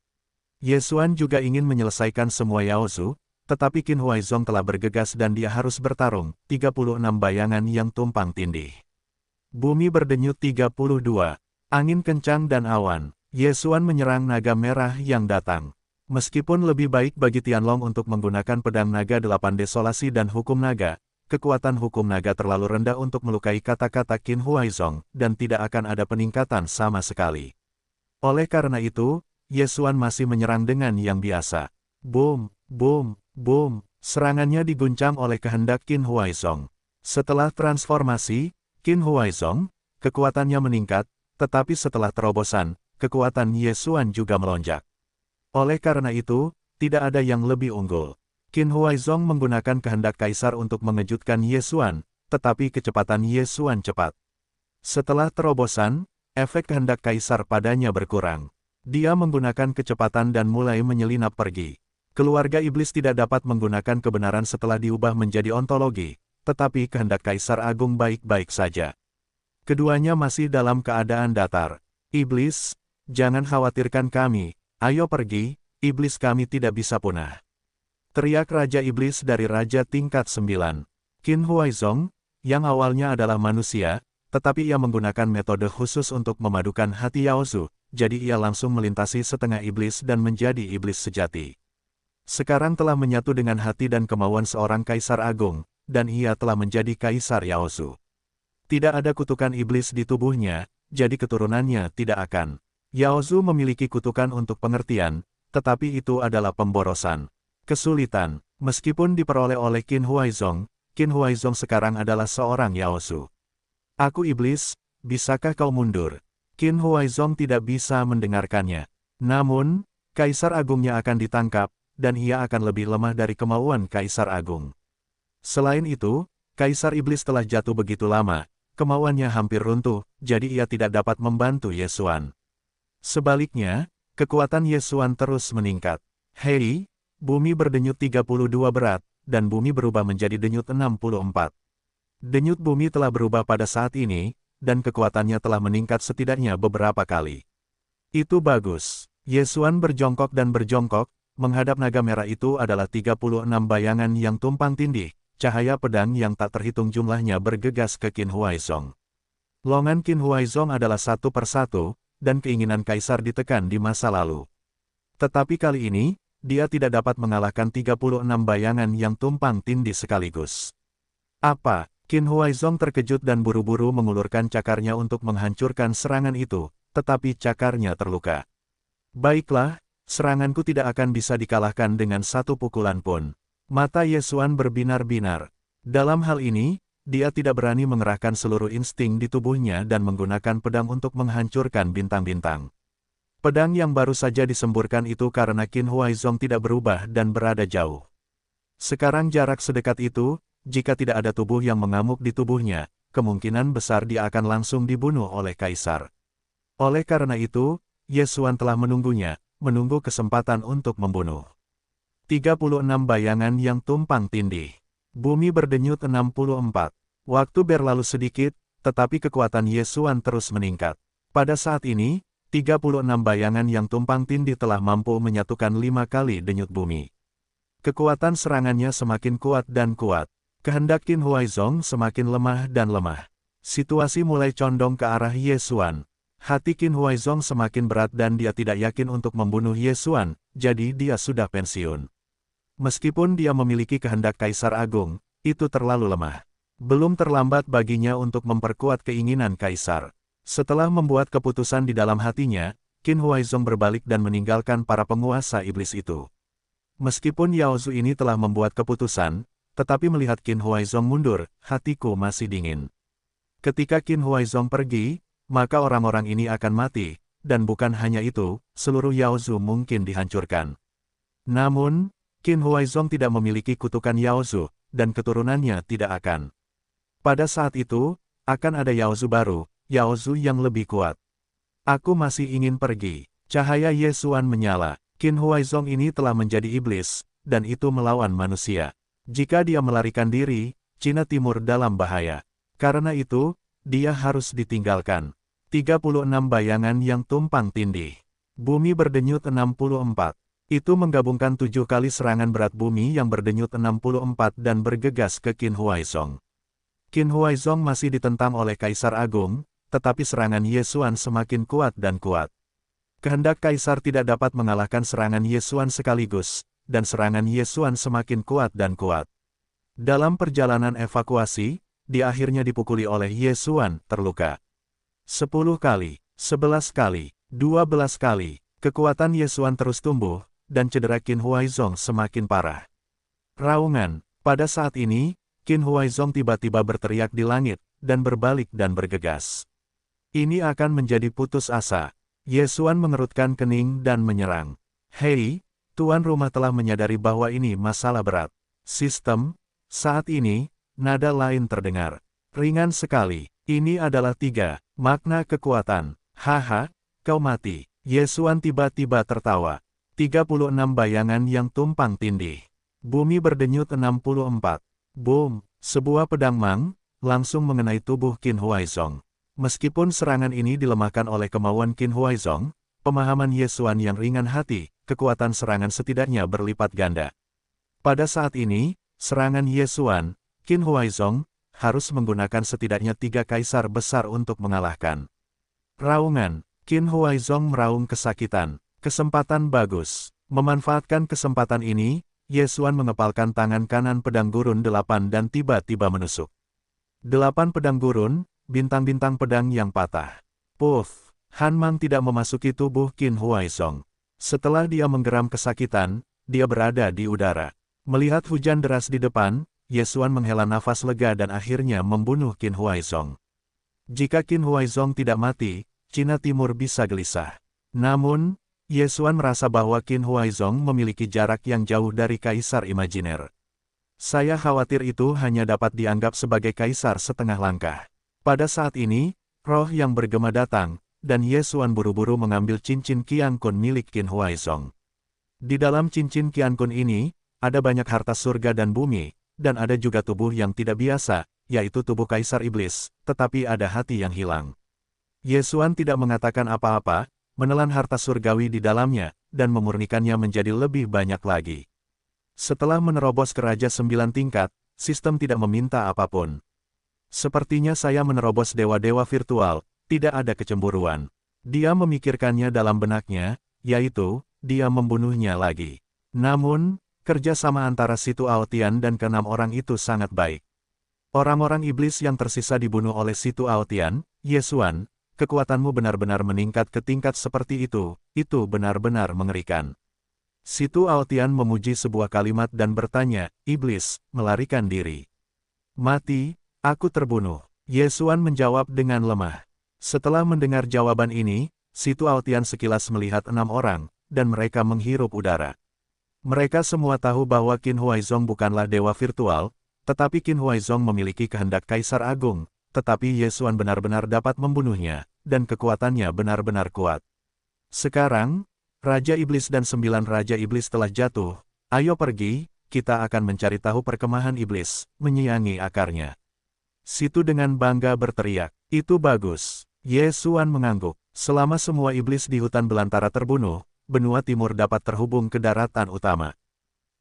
Ye Xuan juga ingin menyelesaikan semua Yaozu, tetapi Qin Huaizong telah bergegas dan dia harus bertarung, 36 bayangan yang tumpang tindih. Bumi berdenyut 32, angin kencang dan awan, Ye Xuan menyerang naga merah yang datang. Meskipun lebih baik bagi Tianlong untuk menggunakan pedang naga 8 desolasi dan hukum naga, kekuatan hukum naga terlalu rendah untuk melukai kata-kata Qin Huaizong, dan tidak akan ada peningkatan sama sekali. Oleh karena itu, Ye Xuan masih menyerang dengan yang biasa. Boom, boom, boom, serangannya diguncang oleh kehendak Qin Huaizong. Setelah transformasi, Qin Huaizong, kekuatannya meningkat, tetapi setelah terobosan, kekuatan Ye Xuan juga melonjak. Oleh karena itu, tidak ada yang lebih unggul. Qin Huaizong menggunakan kehendak kaisar untuk mengejutkan Ye Xuan, tetapi kecepatan Ye Xuan cepat. Setelah terobosan, efek kehendak kaisar padanya berkurang. Dia menggunakan kecepatan dan mulai menyelinap pergi. Keluarga iblis tidak dapat menggunakan kebenaran setelah diubah menjadi ontologi, tetapi kehendak kaisar agung baik-baik saja. Keduanya masih dalam keadaan datar. Iblis, jangan khawatirkan kami. Ayo pergi, iblis kami tidak bisa punah. Teriak Raja Iblis dari Raja tingkat 9. Qin Huaizong, yang awalnya adalah manusia, tetapi ia menggunakan metode khusus untuk memadukan hati Yaozu, jadi ia langsung melintasi setengah iblis dan menjadi iblis sejati. Sekarang telah menyatu dengan hati dan kemauan seorang kaisar agung, dan ia telah menjadi kaisar Yaozu. Tidak ada kutukan iblis di tubuhnya, jadi keturunannya tidak akan. Yaozu memiliki kutukan untuk pengertian, tetapi itu adalah pemborosan. Kesulitan, meskipun diperoleh oleh Qin Huaizong sekarang adalah seorang Yaozu. Aku iblis, bisakah kau mundur? Qin Huaizong tidak bisa mendengarkannya. Namun, Kaisar Agungnya akan ditangkap, dan ia akan lebih lemah dari kemauan Kaisar Agung. Selain itu, Kaisar Iblis telah jatuh begitu lama, kemauannya hampir runtuh, jadi ia tidak dapat membantu Ye Xuan. Sebaliknya, kekuatan Ye Xuan terus meningkat. Hei, bumi berdenyut 32 berat, dan bumi berubah menjadi denyut 64. Denyut bumi telah berubah pada saat ini, dan kekuatannya telah meningkat setidaknya beberapa kali. Itu bagus. Ye Xuan berjongkok dan berjongkok, menghadap naga merah itu adalah 36 bayangan yang tumpang tindih, cahaya pedang yang tak terhitung jumlahnya bergegas ke Qin Huaizong. Longan Qin Huaizong adalah satu persatu, dan keinginan kaisar ditekan di masa lalu. Tetapi kali ini, dia tidak dapat mengalahkan 36 bayangan yang tumpang tindih sekaligus. Apa? Qin Huaizong terkejut dan buru-buru mengulurkan cakarnya untuk menghancurkan serangan itu, tetapi cakarnya terluka. Baiklah, seranganku tidak akan bisa dikalahkan dengan satu pukulan pun. Mata Ye Xuan berbinar-binar. Dalam hal ini, dia tidak berani mengerahkan seluruh insting di tubuhnya dan menggunakan pedang untuk menghancurkan bintang-bintang. Pedang yang baru saja disemburkan itu karena Qin Huaizong tidak berubah dan berada jauh. Sekarang jarak sedekat itu, jika tidak ada tubuh yang mengamuk di tubuhnya, kemungkinan besar dia akan langsung dibunuh oleh kaisar. Oleh karena itu, Ye Xuan telah menunggunya, menunggu kesempatan untuk membunuh. 36 bayangan yang tumpang tindih. Bumi berdenyut 64. Waktu berlalu sedikit, tetapi kekuatan Ye Xuan terus meningkat. Pada saat ini, 36 bayangan yang tumpang tindih telah mampu menyatukan 5 kali denyut bumi. Kekuatan serangannya semakin kuat dan kuat. Kehendak Qin Huaizong semakin lemah dan lemah. Situasi mulai condong ke arah Ye Xuan. Hati Qin Huaizong semakin berat dan dia tidak yakin untuk membunuh Ye Xuan, jadi dia sudah pensiun. Meskipun dia memiliki kehendak Kaisar Agung, itu terlalu lemah. Belum terlambat baginya untuk memperkuat keinginan Kaisar. Setelah membuat keputusan di dalam hatinya, Qin Huaizong berbalik dan meninggalkan para penguasa iblis itu. Meskipun Yao Zu ini telah membuat keputusan, tetapi melihat Qin Huaizong mundur, hatiku masih dingin. Ketika Qin Huaizong pergi, maka orang-orang ini akan mati, dan bukan hanya itu, seluruh Yao Zu mungkin dihancurkan. Namun, Qin Huaizong tidak memiliki kutukan Yao Zu, dan keturunannya tidak akan. Pada saat itu, akan ada Yao Zu baru, Yao Zu yang lebih kuat. Aku masih ingin pergi. Cahaya Ye Xuan menyala. Qin Huaizong ini telah menjadi iblis, dan itu melawan manusia. Jika dia melarikan diri, Cina Timur dalam bahaya. Karena itu, dia harus ditinggalkan. 36 bayangan yang tumpang tindih. Bumi berdenyut 64. Itu menggabungkan 7 kali serangan berat bumi yang berdenyut 64 dan bergegas ke Qin Huaizong. Qin Huaizong masih ditentang oleh Kaisar Agung, tetapi serangan Ye Xuan semakin kuat dan kuat. Kehendak Kaisar tidak dapat mengalahkan serangan Ye Xuan sekaligus, dan serangan Ye Xuan semakin kuat dan kuat. Dalam perjalanan evakuasi, dia akhirnya dipukuli oleh Ye Xuan, terluka. 10 kali, 11 kali, 12 kali, kekuatan Ye Xuan terus tumbuh, dan cedera Qin Huaizong semakin parah. Raungan, pada saat ini, Qin Huaizong tiba-tiba berteriak di langit, dan berbalik dan bergegas. Ini akan menjadi putus asa. Ye Xuan mengerutkan kening dan menyerang. Hei, tuan rumah telah menyadari bahwa ini masalah berat. Sistem, saat ini, nada lain terdengar. Ringan sekali, ini adalah 3, makna kekuatan. Haha, kau mati. Ye Xuan tiba-tiba tertawa. 36 bayangan yang tumpang tindih. Bumi berdenyut 64. Boom, sebuah pedang Mang, langsung mengenai tubuh Qin Huaizong. Meskipun serangan ini dilemahkan oleh kemauan Qin Huaizong, pemahaman Ye Xuan yang ringan hati, kekuatan serangan setidaknya berlipat ganda. Pada saat ini, serangan Ye Xuan, Qin Huaizong, harus menggunakan setidaknya 3 kaisar besar untuk mengalahkan. Raungan, Qin Huaizong meraung kesakitan. Kesempatan bagus. Memanfaatkan kesempatan ini, Ye Xuan mengepalkan tangan kanan pedang gurun 8 dan tiba-tiba menusuk. 8 pedang gurun, bintang-bintang pedang yang patah. Puff, Han Mang tidak memasuki tubuh Qin Huaizong. Setelah dia menggeram kesakitan, dia berada di udara. Melihat hujan deras di depan, Ye Xuan menghela nafas lega dan akhirnya membunuh Qin Huaizong. Jika Qin Huaizong tidak mati, Cina Timur bisa gelisah. Namun, Ye Xuan merasa bahwa Qin Huaizong memiliki jarak yang jauh dari kaisar imajiner. Saya khawatir itu hanya dapat dianggap sebagai kaisar setengah langkah. Pada saat ini, roh yang bergema datang, dan Ye Xuan buru-buru mengambil cincin Qian Kun milik Qin Huaizong. Di dalam cincin Qian Kun ini, ada banyak harta surga dan bumi, dan ada juga tubuh yang tidak biasa, yaitu tubuh Kaisar Iblis, tetapi ada hati yang hilang. Ye Xuan tidak mengatakan apa-apa, menelan harta surgawi di dalamnya, dan memurnikannya menjadi lebih banyak lagi. Setelah menerobos ke Raja 9 tingkat, sistem tidak meminta apapun. Sepertinya saya menerobos dewa-dewa virtual, tidak ada kecemburuan. Dia memikirkannya dalam benaknya, yaitu, dia membunuhnya lagi. Namun, kerjasama antara Situ Aotian dan ke-6 orang itu sangat baik. Orang-orang iblis yang tersisa dibunuh oleh Situ Aotian. Ye Xuan, kekuatanmu benar-benar meningkat ke tingkat seperti itu benar-benar mengerikan. Situ Aotian memuji sebuah kalimat dan bertanya, iblis, melarikan diri. Mati, aku terbunuh. Ye Xuan menjawab dengan lemah. Setelah mendengar jawaban ini, Situ Aotian sekilas melihat 6 orang, dan mereka menghirup udara. Mereka semua tahu bahwa Qin Huaizong bukanlah dewa virtual, tetapi Qin Huaizong memiliki kehendak Kaisar Agung, tetapi Ye Xuan benar-benar dapat membunuhnya, dan kekuatannya benar-benar kuat. Sekarang, Raja Iblis dan 9 Raja Iblis telah jatuh. Ayo pergi, kita akan mencari tahu perkemahan Iblis, menyiangi akarnya. Situ dengan bangga berteriak, itu bagus. Ye Xuan mengangguk. Selama semua iblis di hutan belantara terbunuh, benua timur dapat terhubung ke daratan utama.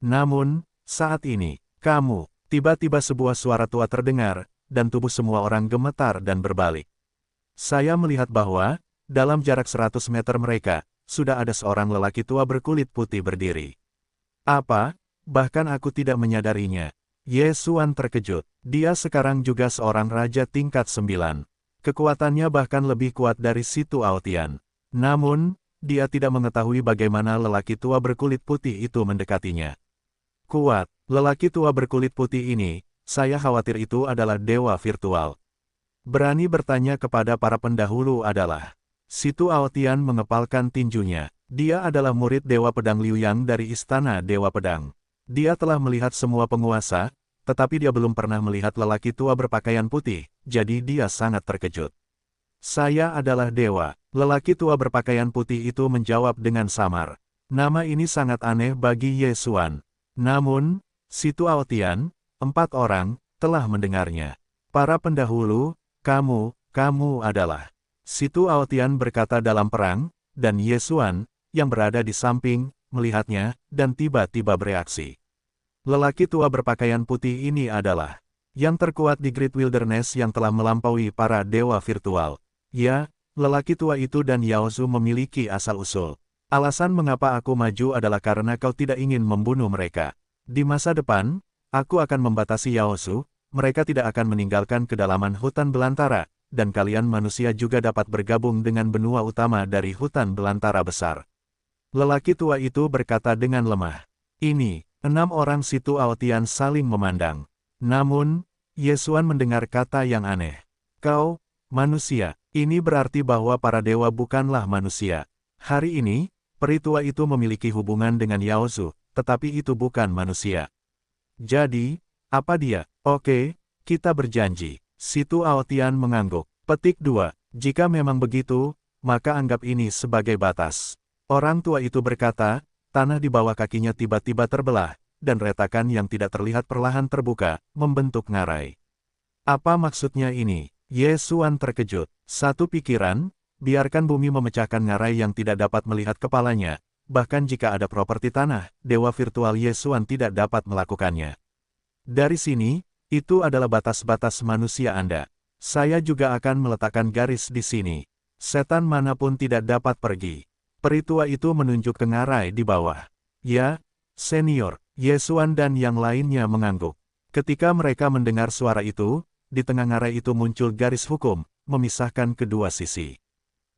Namun, saat ini, kamu, tiba-tiba sebuah suara tua terdengar, dan tubuh semua orang gemetar dan berbalik. Saya melihat bahwa, dalam jarak 100 meter mereka, sudah ada seorang lelaki tua berkulit putih berdiri. Apa? Bahkan aku tidak menyadarinya. Ye Xuan terkejut. Dia sekarang juga seorang raja tingkat 9. Kekuatannya bahkan lebih kuat dari Situ Aotian. Namun, dia tidak mengetahui bagaimana lelaki tua berkulit putih itu mendekatinya. Kuat, lelaki tua berkulit putih ini, saya khawatir itu adalah dewa virtual. Berani bertanya kepada para pendahulu adalah. Situ Aotian mengepalkan tinjunya. Dia adalah murid Dewa Pedang Liu Yang dari Istana Dewa Pedang. Dia telah melihat semua penguasa, tetapi dia belum pernah melihat lelaki tua berpakaian putih, jadi dia sangat terkejut. Saya adalah dewa. Lelaki tua berpakaian putih itu menjawab dengan samar. Nama ini sangat aneh bagi Ye Xuan. Namun, Situ Aotian, 4 orang, telah mendengarnya. Para pendahulu, kamu adalah. Situ Aotian berkata dalam perang, dan Ye Xuan, yang berada di samping, melihatnya, dan tiba-tiba bereaksi. Lelaki tua berpakaian putih ini adalah yang terkuat di Great Wilderness yang telah melampaui para dewa virtual. Ya, lelaki tua itu dan Yaozu memiliki asal-usul. Alasan mengapa aku maju adalah karena kau tidak ingin membunuh mereka. Di masa depan, aku akan membatasi Yaozu, mereka tidak akan meninggalkan kedalaman hutan belantara, dan kalian manusia juga dapat bergabung dengan benua utama dari hutan belantara besar. Lelaki tua itu berkata dengan lemah. Ini. 6 orang Situ Aotian saling memandang. Namun, Ye Xuan mendengar kata yang aneh. Kau, manusia, ini berarti bahwa para dewa bukanlah manusia. Hari ini, peri tua itu memiliki hubungan dengan Yaozu, tetapi itu bukan manusia. Jadi, apa dia? Oke, kita berjanji. Situ Aotian mengangguk. Petik 2. Jika memang begitu, maka anggap ini sebagai batas. Orang tua itu berkata, tanah di bawah kakinya tiba-tiba terbelah, dan retakan yang tidak terlihat perlahan terbuka, membentuk ngarai. Apa maksudnya ini? Ye Xuan terkejut. Satu pikiran, biarkan bumi memecahkan ngarai yang tidak dapat melihat kepalanya, bahkan jika ada properti tanah, dewa virtual Ye Xuan tidak dapat melakukannya. Dari sini, itu adalah batas-batas manusia Anda. Saya juga akan meletakkan garis di sini. Setan manapun tidak dapat pergi. Peri tua itu menunjuk ke ngarai di bawah. Ya, senior, Ye Xuan dan yang lainnya mengangguk. Ketika mereka mendengar suara itu, di tengah ngarai itu muncul garis hukum, memisahkan kedua sisi.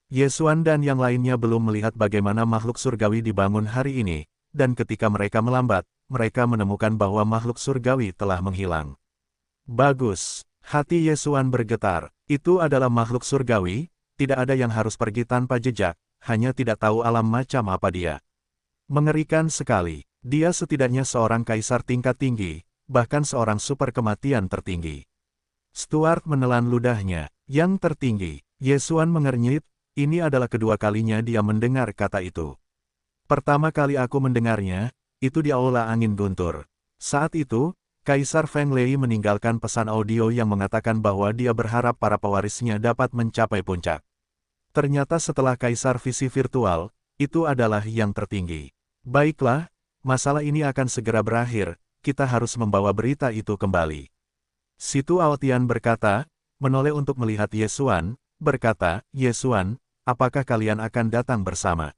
Ye Xuan dan yang lainnya belum melihat bagaimana makhluk surgawi dibangun hari ini, dan ketika mereka melambat, mereka menemukan bahwa makhluk surgawi telah menghilang. Bagus, hati Ye Xuan bergetar. Itu adalah makhluk surgawi, tidak ada yang harus pergi tanpa jejak. Hanya tidak tahu alam macam apa dia. Mengerikan sekali, dia setidaknya seorang kaisar tingkat tinggi, bahkan seorang super kematian tertinggi. Stuart menelan ludahnya, yang tertinggi. Ye Xuan mengernyit, ini adalah kedua kalinya dia mendengar kata itu. Pertama kali aku mendengarnya, itu di aula angin guntur. Saat itu, Kaisar Feng Lei meninggalkan pesan audio yang mengatakan bahwa dia berharap para pewarisnya dapat mencapai puncak. Ternyata setelah Kaisar Visi Virtual, itu adalah yang tertinggi. Baiklah, masalah ini akan segera berakhir, kita harus membawa berita itu kembali. Situ Aotian berkata, menoleh untuk melihat Ye Xuan, berkata, Ye Xuan, apakah kalian akan datang bersama?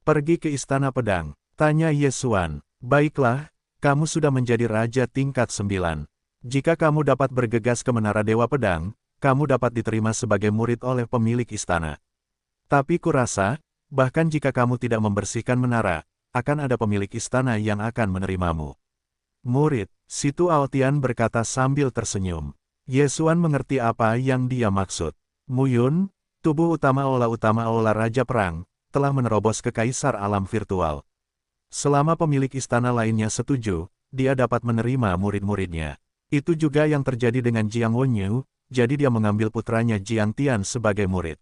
Pergi ke Istana Pedang, tanya Ye Xuan. Baiklah, kamu sudah menjadi raja tingkat 9. Jika kamu dapat bergegas ke Menara Dewa Pedang, kamu dapat diterima sebagai murid oleh pemilik istana. Tapi kurasa, bahkan jika kamu tidak membersihkan menara, akan ada pemilik istana yang akan menerimamu. Murid, Situ Aotian berkata sambil tersenyum. Ye Xuan mengerti apa yang dia maksud. Muyun, tubuh utama Aula Raja Perang, telah menerobos ke Kaisar Alam Virtual. Selama pemilik istana lainnya setuju, dia dapat menerima murid-muridnya. Itu juga yang terjadi dengan Jiang Wenyu, jadi dia mengambil putranya Jiang Tian sebagai murid.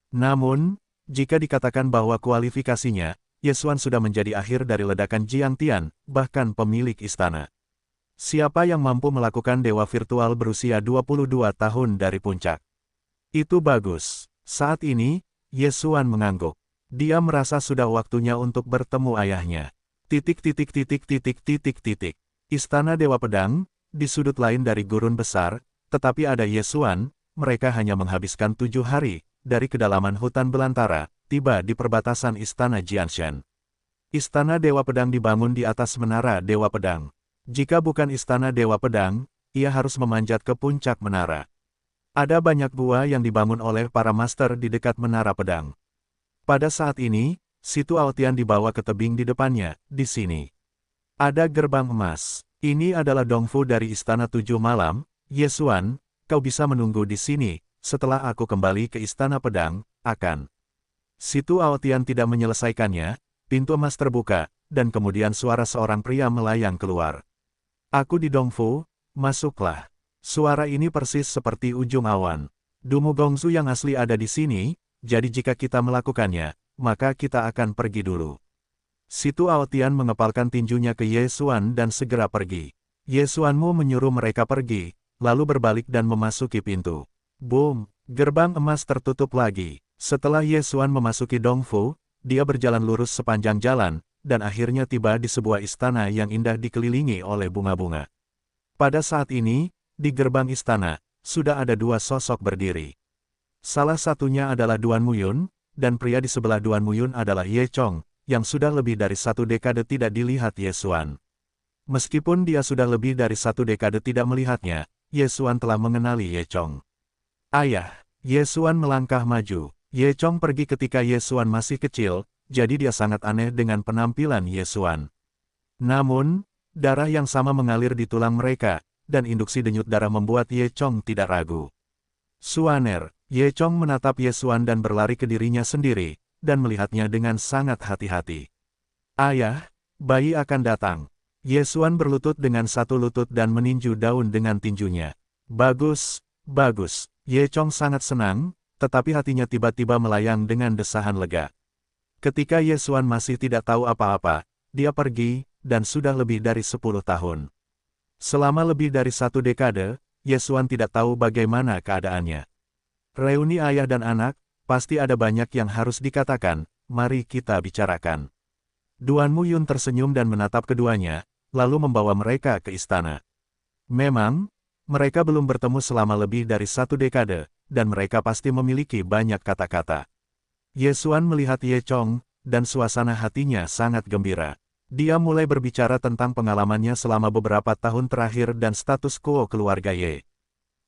Namun, jika dikatakan bahwa kualifikasinya, Ye Xuan sudah menjadi akhir dari ledakan Jiang Tian, bahkan pemilik istana. Siapa yang mampu melakukan dewa virtual berusia 22 tahun dari puncak? Itu bagus. Saat ini, Ye Xuan mengangguk. Dia merasa sudah waktunya untuk bertemu ayahnya. Titik titik titik titik titik titik. Istana Dewa Pedang, di sudut lain dari gurun besar, tetapi ada Ye Xuan, mereka hanya menghabiskan 7 hari, dari kedalaman hutan belantara, tiba di perbatasan Istana Jianshan. Istana Dewa Pedang dibangun di atas menara Dewa Pedang. Jika bukan Istana Dewa Pedang, ia harus memanjat ke puncak menara. Ada banyak gua yang dibangun oleh para master di dekat menara pedang. Pada saat ini, Situ Aotian dibawa ke tebing di depannya, di sini. Ada gerbang emas. Ini adalah Dongfu dari Istana Tujuh Malam. Ye Xuan, kau bisa menunggu di sini, setelah aku kembali ke Istana Pedang, akan. Situ Aotian tidak menyelesaikannya, pintu emas terbuka, dan kemudian suara seorang pria melayang keluar. Aku di Dongfu, masuklah. Suara ini persis seperti ujung awan. Dumu Gongzu yang asli ada di sini, jadi jika kita melakukannya, maka kita akan pergi dulu. Situ Aotian mengepalkan tinjunya ke Ye Xuan dan segera pergi. Ye Xuanmu menyuruh mereka pergi, lalu berbalik dan memasuki pintu. Boom! Gerbang emas tertutup lagi. Setelah Ye Xuan memasuki Dongfu, dia berjalan lurus sepanjang jalan, dan akhirnya tiba di sebuah istana yang indah dikelilingi oleh bunga-bunga. Pada saat ini, di gerbang istana, sudah ada 2 sosok berdiri. Salah satunya adalah Duan Muyun, dan pria di sebelah Duan Muyun adalah Ye Chong, yang sudah lebih dari 1 dekade tidak dilihat Ye Xuan. Meskipun dia sudah lebih dari 1 dekade tidak melihatnya, Ye Xuan telah mengenali Ye Chong. Ayah, Ye Xuan melangkah maju. Ye Chong pergi ketika Ye Xuan masih kecil, jadi dia sangat aneh dengan penampilan Ye Xuan. Namun, darah yang sama mengalir di tulang mereka, dan induksi denyut darah membuat Ye Chong tidak ragu. Xuaner, Ye Chong menatap Ye Xuan dan berlari ke dirinya sendiri, dan melihatnya dengan sangat hati-hati. Ayah, bayi akan datang. Ye Xuan berlutut dengan satu lutut dan meninju daun dengan tinjunya. Bagus, bagus. Ye Chong sangat senang, tetapi hatinya tiba-tiba melayang dengan desahan lega. Ketika Ye Xuan masih tidak tahu apa-apa, dia pergi, dan sudah lebih dari 10 tahun. Selama lebih dari 1 dekade, Ye Xuan tidak tahu bagaimana keadaannya. Reuni ayah dan anak, pasti ada banyak yang harus dikatakan, mari kita bicarakan. Duan Muyun tersenyum dan menatap keduanya, lalu membawa mereka ke istana. Memang, mereka belum bertemu selama lebih dari 1 dekade, dan mereka pasti memiliki banyak kata-kata. Ye Xuan melihat Ye Chong, dan suasana hatinya sangat gembira. Dia mulai berbicara tentang pengalamannya selama beberapa tahun terakhir dan status quo keluarga Ye.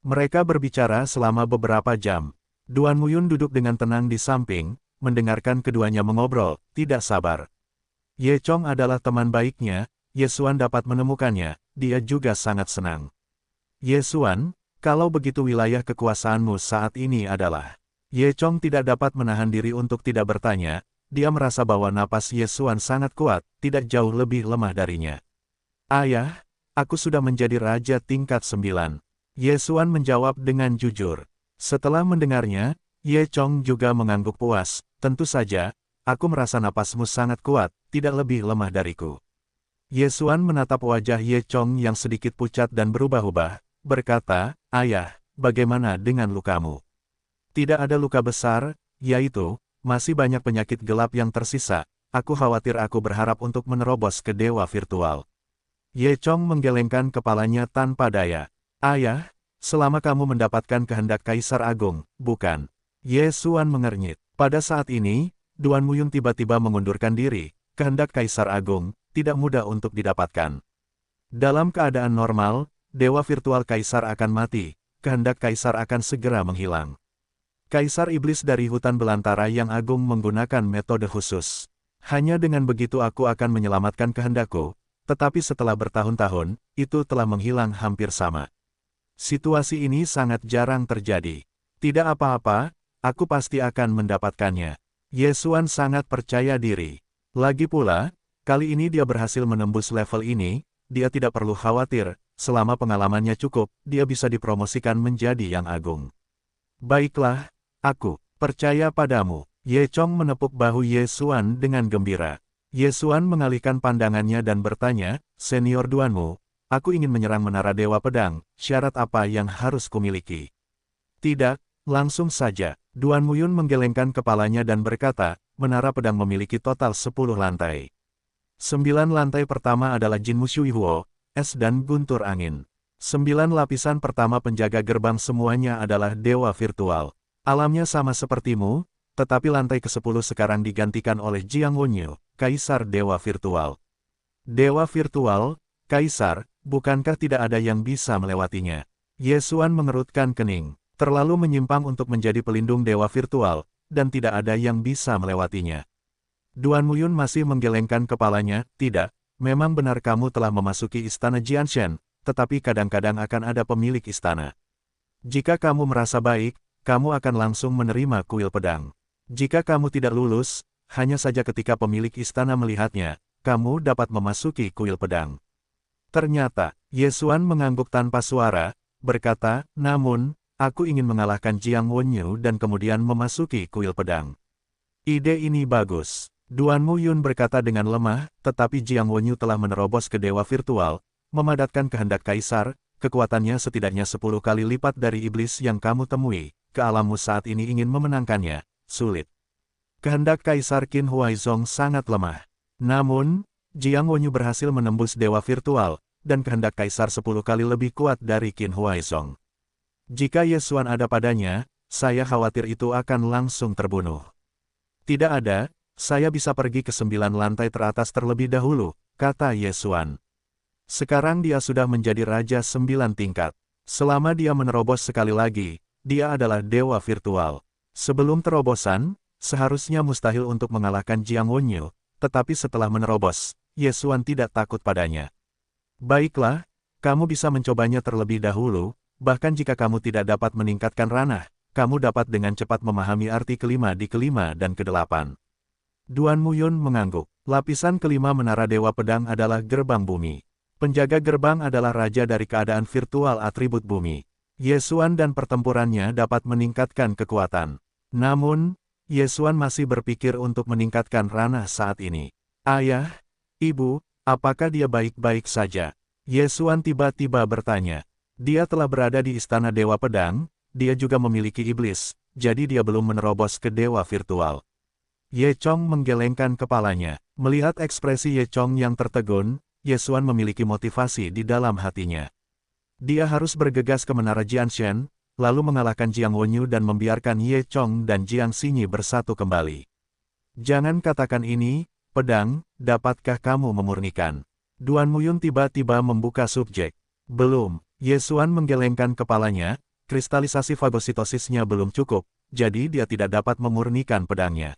Mereka berbicara selama beberapa jam. Duan Muyun duduk dengan tenang di samping, mendengarkan keduanya mengobrol, tidak sabar. Ye Chong adalah teman baiknya, Ye Xuan dapat menemukannya, dia juga sangat senang. Ye Xuan, kalau begitu wilayah kekuasaanmu saat ini adalah... Ye Chong tidak dapat menahan diri untuk tidak bertanya, dia merasa bahwa napas Ye Xuan sangat kuat, tidak jauh lebih lemah darinya. Ayah, aku sudah menjadi raja tingkat 9. Ye Xuan menjawab dengan jujur. Setelah mendengarnya, Ye Chong juga mengangguk puas, tentu saja, aku merasa napasmu sangat kuat, tidak lebih lemah dariku. Ye Xuan menatap wajah Ye Chong yang sedikit pucat dan berubah-ubah, berkata, ayah, bagaimana dengan lukamu? Tidak ada luka besar, yaitu, masih banyak penyakit gelap yang tersisa, aku khawatir aku berharap untuk menerobos ke dewa virtual. Ye Chong menggelengkan kepalanya tanpa daya. Ayah, selama kamu mendapatkan kehendak Kaisar Agung, bukan? Ye Xuan mengernyit. Pada saat ini, Duan Muyun tiba-tiba mengundurkan diri, kehendak Kaisar Agung, tidak mudah untuk didapatkan. Dalam keadaan normal, dewa virtual Kaisar akan mati, kehendak Kaisar akan segera menghilang. Kaisar Iblis dari hutan belantara yang agung menggunakan metode khusus. Hanya dengan begitu aku akan menyelamatkan kehendakku, tetapi setelah bertahun-tahun, itu telah menghilang hampir sama. Situasi ini sangat jarang terjadi. Tidak apa-apa, aku pasti akan mendapatkannya. Ye Xuan sangat percaya diri. Lagi pula, kali ini dia berhasil menembus level ini, dia tidak perlu khawatir, selama pengalamannya cukup, dia bisa dipromosikan menjadi yang agung. Baiklah, aku percaya padamu. Ye Chong menepuk bahu Ye Xuan dengan gembira. Ye Xuan mengalihkan pandangannya dan bertanya, senior Duanmu, aku ingin menyerang menara Dewa Pedang, syarat apa yang harus kumiliki? Tidak, langsung saja. Duan Muyun menggelengkan kepalanya dan berkata, menara pedang memiliki total 10 lantai. 9 lantai pertama adalah Jinmu Shui Huo, es dan guntur angin. 9 lapisan pertama penjaga gerbang semuanya adalah dewa virtual. Alamnya sama sepertimu, tetapi lantai ke-10 sekarang digantikan oleh Jiang Wenyu, Kaisar Dewa Virtual. Dewa Virtual, Kaisar, bukankah tidak ada yang bisa melewatinya? Ye Xuan mengerutkan kening. Terlalu menyimpang untuk menjadi pelindung dewa virtual, dan tidak ada yang bisa melewatinya. Duan Muyun masih menggelengkan kepalanya, tidak, memang benar kamu telah memasuki istana Jianshen, tetapi kadang-kadang akan ada pemilik istana. Jika kamu merasa baik, kamu akan langsung menerima kuil pedang. Jika kamu tidak lulus, hanya saja ketika pemilik istana melihatnya, kamu dapat memasuki kuil pedang. Ternyata, Ye Xuan mengangguk tanpa suara, berkata, namun, aku ingin mengalahkan Jiang Wenyu dan kemudian memasuki kuil pedang. Ide ini bagus. Duan Muyun berkata dengan lemah, tetapi Jiang Wenyu telah menerobos ke dewa virtual, memadatkan kehendak kaisar, kekuatannya setidaknya 10 kali lipat dari iblis yang kamu temui, ke alammu saat ini ingin memenangkannya, sulit. Kehendak kaisar Qin Huaizong sangat lemah. Namun, Jiang Wenyu berhasil menembus dewa virtual, dan kehendak kaisar 10 kali lebih kuat dari Qin Huaizong. Jika Ye Xuan ada padanya, saya khawatir itu akan langsung terbunuh. Tidak ada, saya bisa pergi ke 9 lantai teratas terlebih dahulu, kata Ye Xuan. Sekarang dia sudah menjadi raja 9 tingkat. Selama dia menerobos sekali lagi, dia adalah dewa virtual. Sebelum terobosan, seharusnya mustahil untuk mengalahkan Jiang Wenyu, tetapi setelah menerobos, Ye Xuan tidak takut padanya. Baiklah, kamu bisa mencobanya terlebih dahulu. Bahkan jika kamu tidak dapat meningkatkan ranah, kamu dapat dengan cepat memahami arti kelima di kelima dan kedelapan. Duan Muyun mengangguk. Lapisan kelima menara Dewa Pedang adalah gerbang bumi. Penjaga gerbang adalah raja dari keadaan virtual atribut bumi. Ye Xuan dan pertempurannya dapat meningkatkan kekuatan. Namun, Ye Xuan masih berpikir untuk meningkatkan ranah saat ini. Ayah, ibu, apakah dia baik-baik saja? Ye Xuan tiba-tiba bertanya. Dia telah berada di istana Dewa Pedang, dia juga memiliki iblis, jadi dia belum menerobos ke dewa virtual. Ye Chong menggelengkan kepalanya. Melihat ekspresi Ye Chong yang tertegun, Ye Xuan memiliki motivasi di dalam hatinya. Dia harus bergegas ke menara Jianshen, lalu mengalahkan Jiang Wenyu dan membiarkan Ye Chong dan Jiang Xinyi bersatu kembali. Jangan katakan ini, pedang, dapatkah kamu memurnikan? Duan Muyun tiba-tiba membuka subjek. Belum. Ye Xuan menggelengkan kepalanya, kristalisasi fagositosisnya belum cukup, jadi dia tidak dapat memurnikan pedangnya.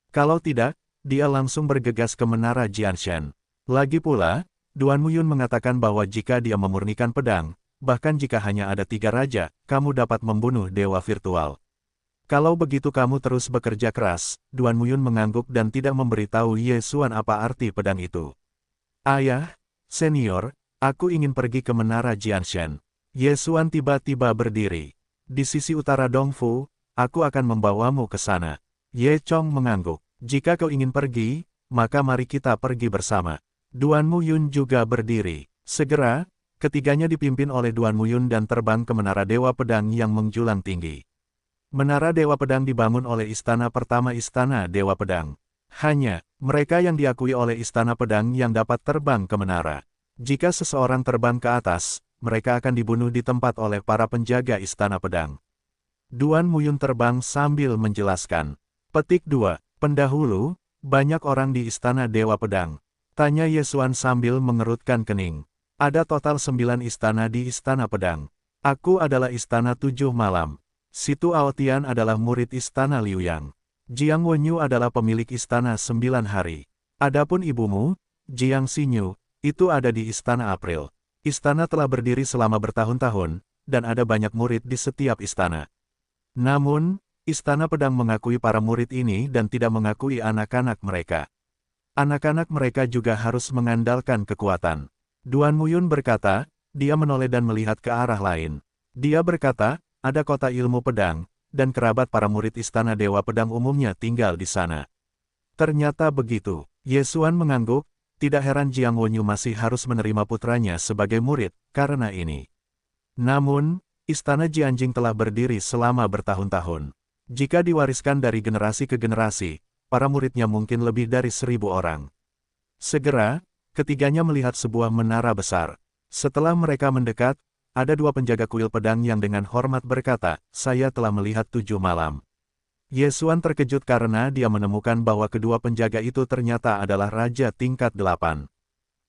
Kalau tidak, dia langsung bergegas ke menara Jianshen. Lagi pula, Duan Muyun mengatakan bahwa jika dia memurnikan pedang, bahkan jika hanya ada 3 raja, kamu dapat membunuh dewa virtual. Kalau begitu kamu terus bekerja keras, Duan Muyun mengangguk dan tidak memberitahu Ye Xuan apa arti pedang itu. Ayah, senior, aku ingin pergi ke menara Jianshen. Ye Xuan tiba-tiba berdiri. Di sisi utara Dongfu, aku akan membawamu ke sana. Ye Chong mengangguk. Jika kau ingin pergi, maka mari kita pergi bersama. Duan Muyun juga berdiri. Segera, ketiganya dipimpin oleh Duan Muyun dan terbang ke menara Dewa Pedang yang menjulang tinggi. Menara Dewa Pedang dibangun oleh istana pertama Istana Dewa Pedang. Hanya, mereka yang diakui oleh Istana Pedang yang dapat terbang ke menara. Jika seseorang terbang ke atas, mereka akan dibunuh di tempat oleh para penjaga Istana Pedang. Duan Muyun terbang sambil menjelaskan. Petik 2. Pendahulu, banyak orang di Istana Dewa Pedang. Tanya Ye Xuan sambil mengerutkan kening. Ada total 9 istana di Istana Pedang. Aku adalah Istana 7 Malam. Situ Aotian adalah murid Istana Liuyang. Jiang Wenyu adalah pemilik Istana 9 Hari. Adapun ibumu, Jiang Xinyu, itu ada di Istana April. Istana telah berdiri selama bertahun-tahun, dan ada banyak murid di setiap istana. Namun, Istana Pedang mengakui para murid ini dan tidak mengakui anak-anak mereka. Anak-anak mereka juga harus mengandalkan kekuatan. Duan Muyun berkata, dia menoleh dan melihat ke arah lain. Dia berkata, ada kota ilmu pedang, dan kerabat para murid Istana Dewa Pedang umumnya tinggal di sana. Ternyata begitu. Ye Xuan mengangguk. Tidak heran Jiang Wenyu masih harus menerima putranya sebagai murid, karena ini. Namun, Istana Jianjing telah berdiri selama bertahun-tahun. Jika diwariskan dari generasi ke generasi, para muridnya mungkin lebih dari 1.000 orang. Segera, ketiganya melihat sebuah menara besar. Setelah mereka mendekat, ada dua penjaga kuil pedang yang dengan hormat berkata, "Saya telah melihat 7 malam." Yesuan terkejut karena dia menemukan bahwa kedua penjaga itu ternyata adalah Raja tingkat 8.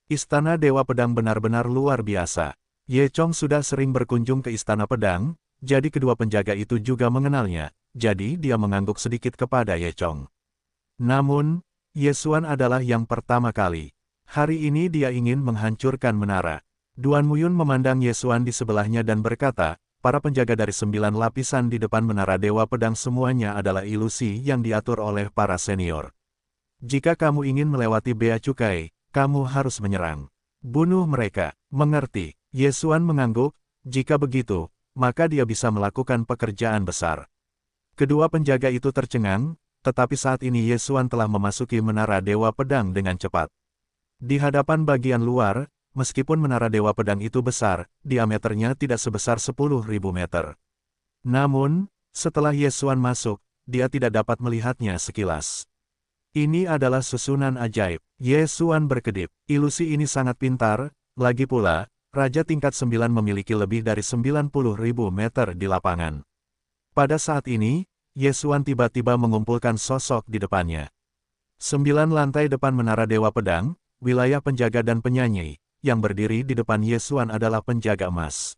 Istana Dewa Pedang benar-benar luar biasa. Ye Chong sudah sering berkunjung ke Istana Pedang, jadi kedua penjaga itu juga mengenalnya, jadi dia mengangguk sedikit kepada Ye Chong. Namun, Yesuan adalah yang pertama kali. Hari ini dia ingin menghancurkan menara. Duan Muyun memandang Yesuan di sebelahnya dan berkata, para penjaga dari 9 lapisan di depan menara Dewa Pedang semuanya adalah ilusi yang diatur oleh para senior. Jika kamu ingin melewati bea cukai, kamu harus menyerang. Bunuh mereka. Mengerti? Yesuan mengangguk, jika begitu, maka dia bisa melakukan pekerjaan besar. Kedua penjaga itu tercengang, tetapi saat ini Yesuan telah memasuki menara Dewa Pedang dengan cepat. Di hadapan bagian luar, meskipun menara Dewa Pedang itu besar, diameternya tidak sebesar 10.000 meter. Namun, setelah Yesuan masuk, dia tidak dapat melihatnya sekilas. Ini adalah susunan ajaib. Yesuan berkedip. Ilusi ini sangat pintar, lagi pula, Raja tingkat 9 memiliki lebih dari 90.000 meter di lapangan. Pada saat ini, Yesuan tiba-tiba mengumpulkan sosok di depannya. 9 lantai depan menara Dewa Pedang, wilayah penjaga dan penyanyi, yang berdiri di depan Yesuan adalah penjaga emas.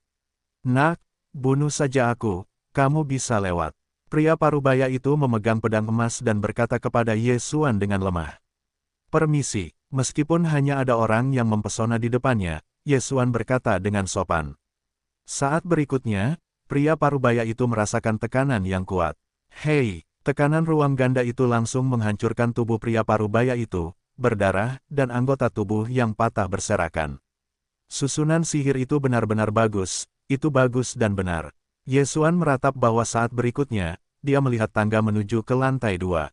"Nak, bunuh saja aku, kamu bisa lewat." Pria parubaya itu memegang pedang emas dan berkata kepada Yesuan dengan lemah. "Permisi." Meskipun hanya ada orang yang mempesona di depannya, Yesuan berkata dengan sopan. Saat berikutnya, pria parubaya itu merasakan tekanan yang kuat. "Hei!" Tekanan ruang ganda itu langsung menghancurkan tubuh pria parubaya itu, berdarah, dan anggota tubuh yang patah berserakan. Susunan sihir itu benar-benar bagus, itu bagus dan benar. Yesuan meratap bahwa saat berikutnya, dia melihat tangga menuju ke lantai 2.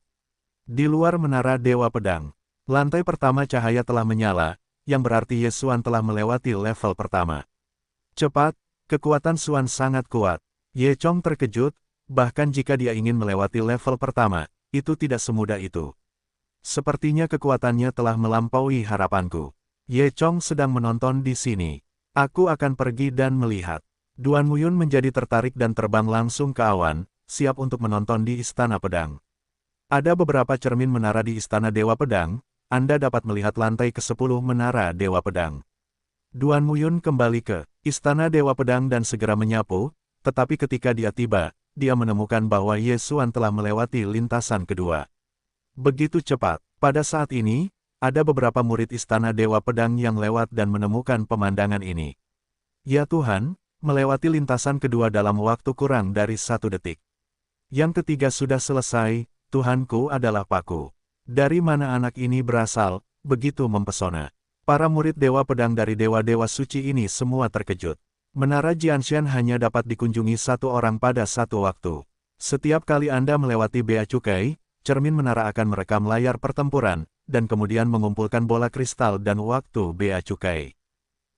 Di luar menara Dewa Pedang, lantai pertama cahaya telah menyala, yang berarti Yesuan telah melewati level pertama. Cepat, kekuatan Suan sangat kuat. Ye Chong terkejut, bahkan jika dia ingin melewati level pertama, itu tidak semudah itu. Sepertinya kekuatannya telah melampaui harapanku. Ye Chong sedang menonton di sini. Aku akan pergi dan melihat. Duan Muyun menjadi tertarik dan terbang langsung ke awan, siap untuk menonton di Istana Pedang. Ada beberapa cermin menara di Istana Dewa Pedang, Anda dapat melihat lantai ke-10 menara Dewa Pedang. Duan Muyun kembali ke Istana Dewa Pedang dan segera menyapu, tetapi ketika dia tiba, dia menemukan bahwa Yesuan telah melewati lintasan kedua. Begitu cepat. Pada saat ini, ada beberapa murid Istana Dewa Pedang yang lewat dan menemukan pemandangan ini. Ya Tuhan, melewati lintasan kedua dalam waktu kurang dari 1 detik. Yang ketiga sudah selesai, Tuhanku adalah Paku. Dari mana anak ini berasal, begitu mempesona. Para murid Dewa Pedang dari Dewa-Dewa Suci ini semua terkejut. Menara Jianshan hanya dapat dikunjungi satu orang pada satu waktu. Setiap kali Anda melewati bea cukai, cermin menara akan merekam layar pertempuran, dan kemudian mengumpulkan bola kristal dan waktu bea cukai.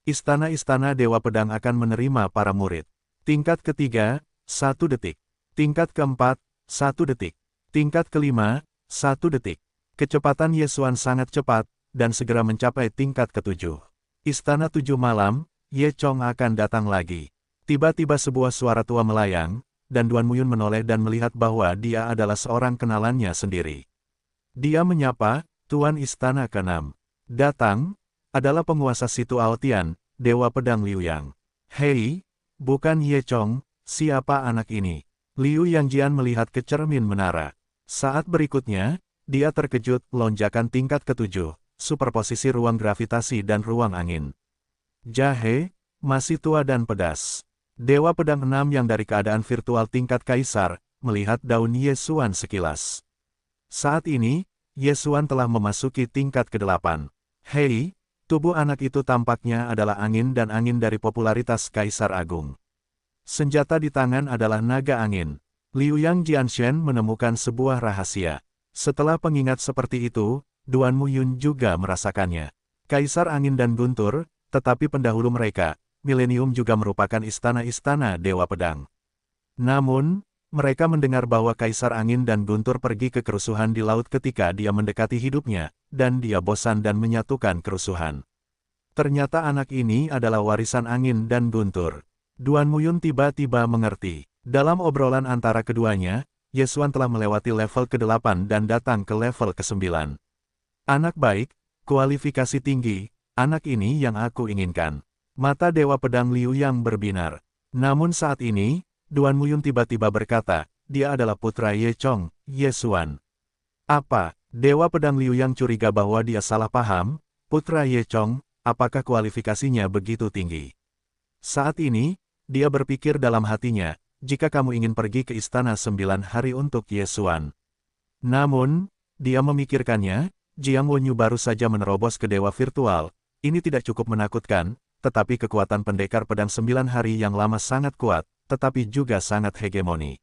Istana-istana Dewa Pedang akan menerima para murid. Tingkat ketiga, 1 detik. Tingkat keempat, 1 detik. Tingkat kelima, 1 detik. Kecepatan Yesuan sangat cepat, dan segera mencapai tingkat ke-7. Istana 7 malam, Ye Chong akan datang lagi. Tiba-tiba sebuah suara tua melayang, dan Duan Muyun menoleh dan melihat bahwa dia adalah seorang kenalannya sendiri. Dia menyapa, "Tuan Istana ke-6. Datang, adalah penguasa Situ Aotian, Dewa Pedang Liu Yang." "Hei, bukan Ye Chong, siapa anak ini?" Liu Yangjian melihat ke cermin menara. Saat berikutnya, dia terkejut, lonjakan tingkat ke-7, superposisi ruang gravitasi dan ruang angin. Jahe, masih tua dan pedas. Dewa Pedang 6 yang dari keadaan virtual tingkat kaisar, melihat daun Yesuan sekilas. Saat ini, Yesuan telah memasuki tingkat ke-8. Hei, tubuh anak itu tampaknya adalah angin dan angin dari popularitas Kaisar Agung. Senjata di tangan adalah naga angin. Liu Yang Jianshen menemukan sebuah rahasia. Setelah pengingat seperti itu, Duan Muyun juga merasakannya. Kaisar Angin dan Guntur, tetapi pendahulu mereka, Milenium juga merupakan istana-istana Dewa Pedang. Namun, Mereka mendengar bahwa Kaisar Angin dan Guntur pergi ke kerusuhan di laut ketika dia mendekati hidupnya, dan dia bosan dan menyatukan kerusuhan. Ternyata anak ini adalah warisan Angin dan Guntur. Duan Muyun tiba-tiba mengerti. Dalam obrolan antara keduanya, Yesuan telah melewati level ke-8 dan datang ke level ke-9. Anak baik, kualifikasi tinggi, anak ini yang aku inginkan. Mata Dewa Pedang Liu Yang berbinar. Namun saat ini, Duan Muyun tiba-tiba berkata, dia adalah putra Ye Chong, Yesuan. Apa? Dewa Pedang Liu Yang curiga bahwa dia salah paham, putra Ye Chong, apakah kualifikasinya begitu tinggi? Saat ini, dia berpikir dalam hatinya, jika kamu ingin pergi ke Istana 9 Hari untuk Yesuan. Namun, dia memikirkannya, Jiang Wenyu baru saja menerobos ke Dewa Virtual, ini tidak cukup menakutkan, tetapi kekuatan pendekar pedang 9 hari yang lama sangat kuat, tetapi juga sangat hegemoni.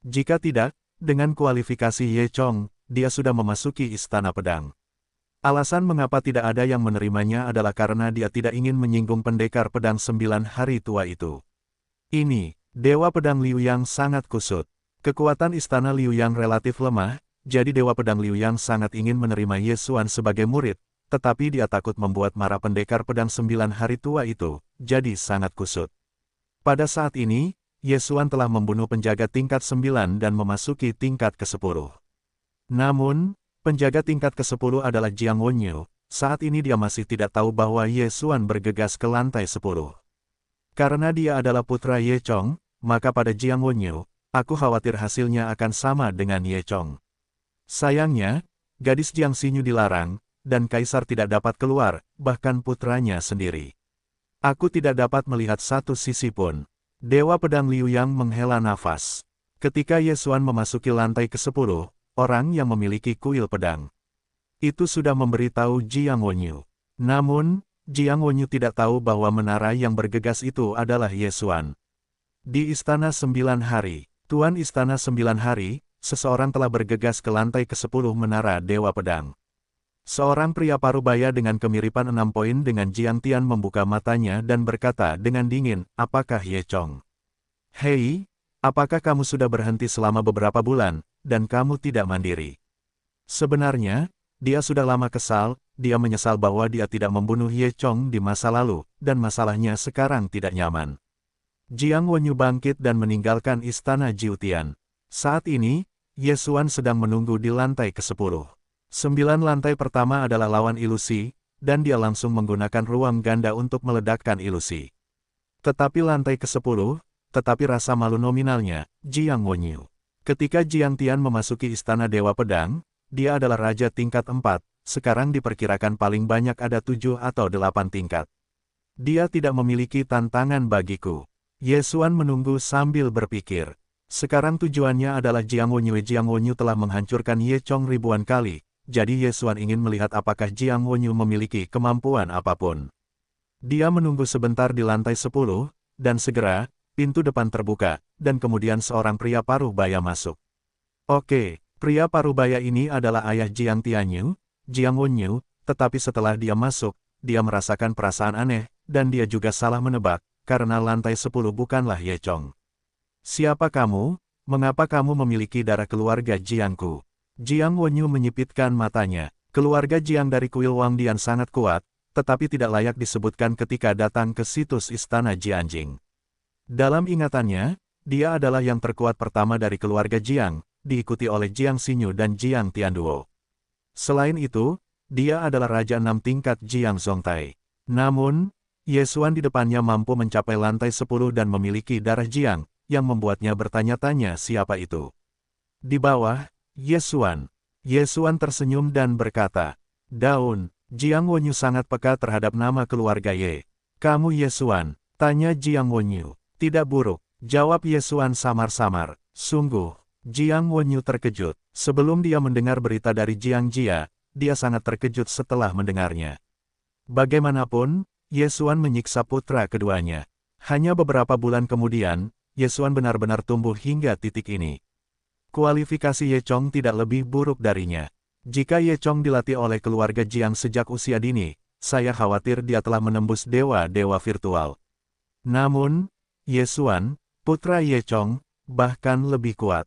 Jika tidak, dengan kualifikasi Ye Chong, dia sudah memasuki Istana Pedang. Alasan mengapa tidak ada yang menerimanya adalah karena dia tidak ingin menyinggung pendekar pedang 9 hari tua itu. Ini, Dewa Pedang Liu Yang sangat kusut. Kekuatan Istana Liu Yang relatif lemah, jadi Dewa Pedang Liu Yang sangat ingin menerima Yesuan sebagai murid, tetapi dia takut membuat marah pendekar pedang 9 hari tua itu, jadi sangat kusut. Pada saat ini, Yesuan telah membunuh penjaga tingkat 9 dan memasuki tingkat ke-10. Namun, penjaga tingkat ke-10 adalah Jiang Wenyu. Saat ini dia masih tidak tahu bahwa Yesuan bergegas ke lantai 10. Karena dia adalah putra Ye Chong, maka pada Jiang Wenyu, aku khawatir hasilnya akan sama dengan Ye Chong. Sayangnya, gadis Jiang Xinyu dilarang, dan Kaisar tidak dapat keluar, bahkan putranya sendiri. Aku tidak dapat melihat satu sisi pun. Dewa Pedang Liu Yang menghela nafas. Ketika Yesuan memasuki lantai ke-10, orang yang memiliki kuil pedang itu sudah memberitahu Jiang Wenyu. Namun, Jiang Wenyu tidak tahu bahwa menara yang bergegas itu adalah Yesuan. Di Istana 9 Hari, Tuan Istana 9 Hari, seseorang telah bergegas ke lantai ke-10 menara Dewa Pedang. Seorang pria parubaya dengan kemiripan 6 poin dengan Jiang Tian membuka matanya dan berkata dengan dingin, apakah Ye Chong? Hei, apakah kamu sudah berhenti selama beberapa bulan, dan kamu tidak mandiri? Sebenarnya, dia sudah lama kesal, dia menyesal bahwa dia tidak membunuh Ye Chong di masa lalu, dan masalahnya sekarang tidak nyaman. Jiang Wenyu bangkit dan meninggalkan istana Jiutian. Saat ini, Yesuan sedang menunggu di lantai ke-10. 9 lantai pertama adalah lawan ilusi, dan dia langsung menggunakan ruang ganda untuk meledakkan ilusi. Tetapi lantai ke-10, tetapi rasa malu nominalnya, Jiang Wenyu. Ketika Jiang Tian memasuki Istana Dewa Pedang, dia adalah Raja tingkat 4, sekarang diperkirakan paling banyak ada 7 atau 8 tingkat. Dia tidak memiliki tantangan bagiku. Yesuan menunggu sambil berpikir. Sekarang tujuannya adalah Jiang Wenyu. Jiang Wenyu telah menghancurkan Ye Chong ribuan kali. Jadi Yesuan ingin melihat apakah Jiang Wenyu memiliki kemampuan apapun. Dia menunggu sebentar di lantai 10, dan segera, pintu depan terbuka, dan kemudian seorang pria parubaya masuk. Oke, pria parubaya ini adalah ayah Jiang Tianyu, Jiang Wenyu, tetapi setelah dia masuk, dia merasakan perasaan aneh, dan dia juga salah menebak, karena lantai 10 bukanlah Ye Chong. Siapa kamu? Mengapa kamu memiliki darah keluarga Jiangku? Jiang Wenyu menyipitkan matanya. Keluarga Jiang dari kuil Wangdian sangat kuat, tetapi tidak layak disebutkan ketika datang ke situs Istana Jianjing. Dalam ingatannya, dia adalah yang terkuat pertama dari keluarga Jiang, diikuti oleh Jiang Xinyu dan Jiang Tianduo. Selain itu, dia adalah Raja 6 tingkat Jiang Zongtai. Namun, Yesuan di depannya mampu mencapai lantai 10 dan memiliki darah Jiang, yang membuatnya bertanya-tanya siapa itu. Di bawah, Yesuan. Yesuan tersenyum dan berkata, Daun, Jiang Wenyu sangat peka terhadap nama keluarga Ye. Kamu Yesuan? Tanya Jiang Wenyu. Tidak buruk, jawab Yesuan samar-samar. Sungguh, Jiang Wenyu terkejut. Sebelum dia mendengar berita dari Jiang Jia, dia sangat terkejut setelah mendengarnya. Bagaimanapun, Yesuan menyiksa putra keduanya. Hanya beberapa bulan kemudian, Yesuan benar-benar tumbuh hingga titik ini. Kualifikasi Ye Chong tidak lebih buruk darinya. Jika Ye Chong dilatih oleh keluarga Jiang sejak usia dini, saya khawatir dia telah menembus dewa-dewa virtual. Namun, Yesuan, putra Ye Chong, bahkan lebih kuat.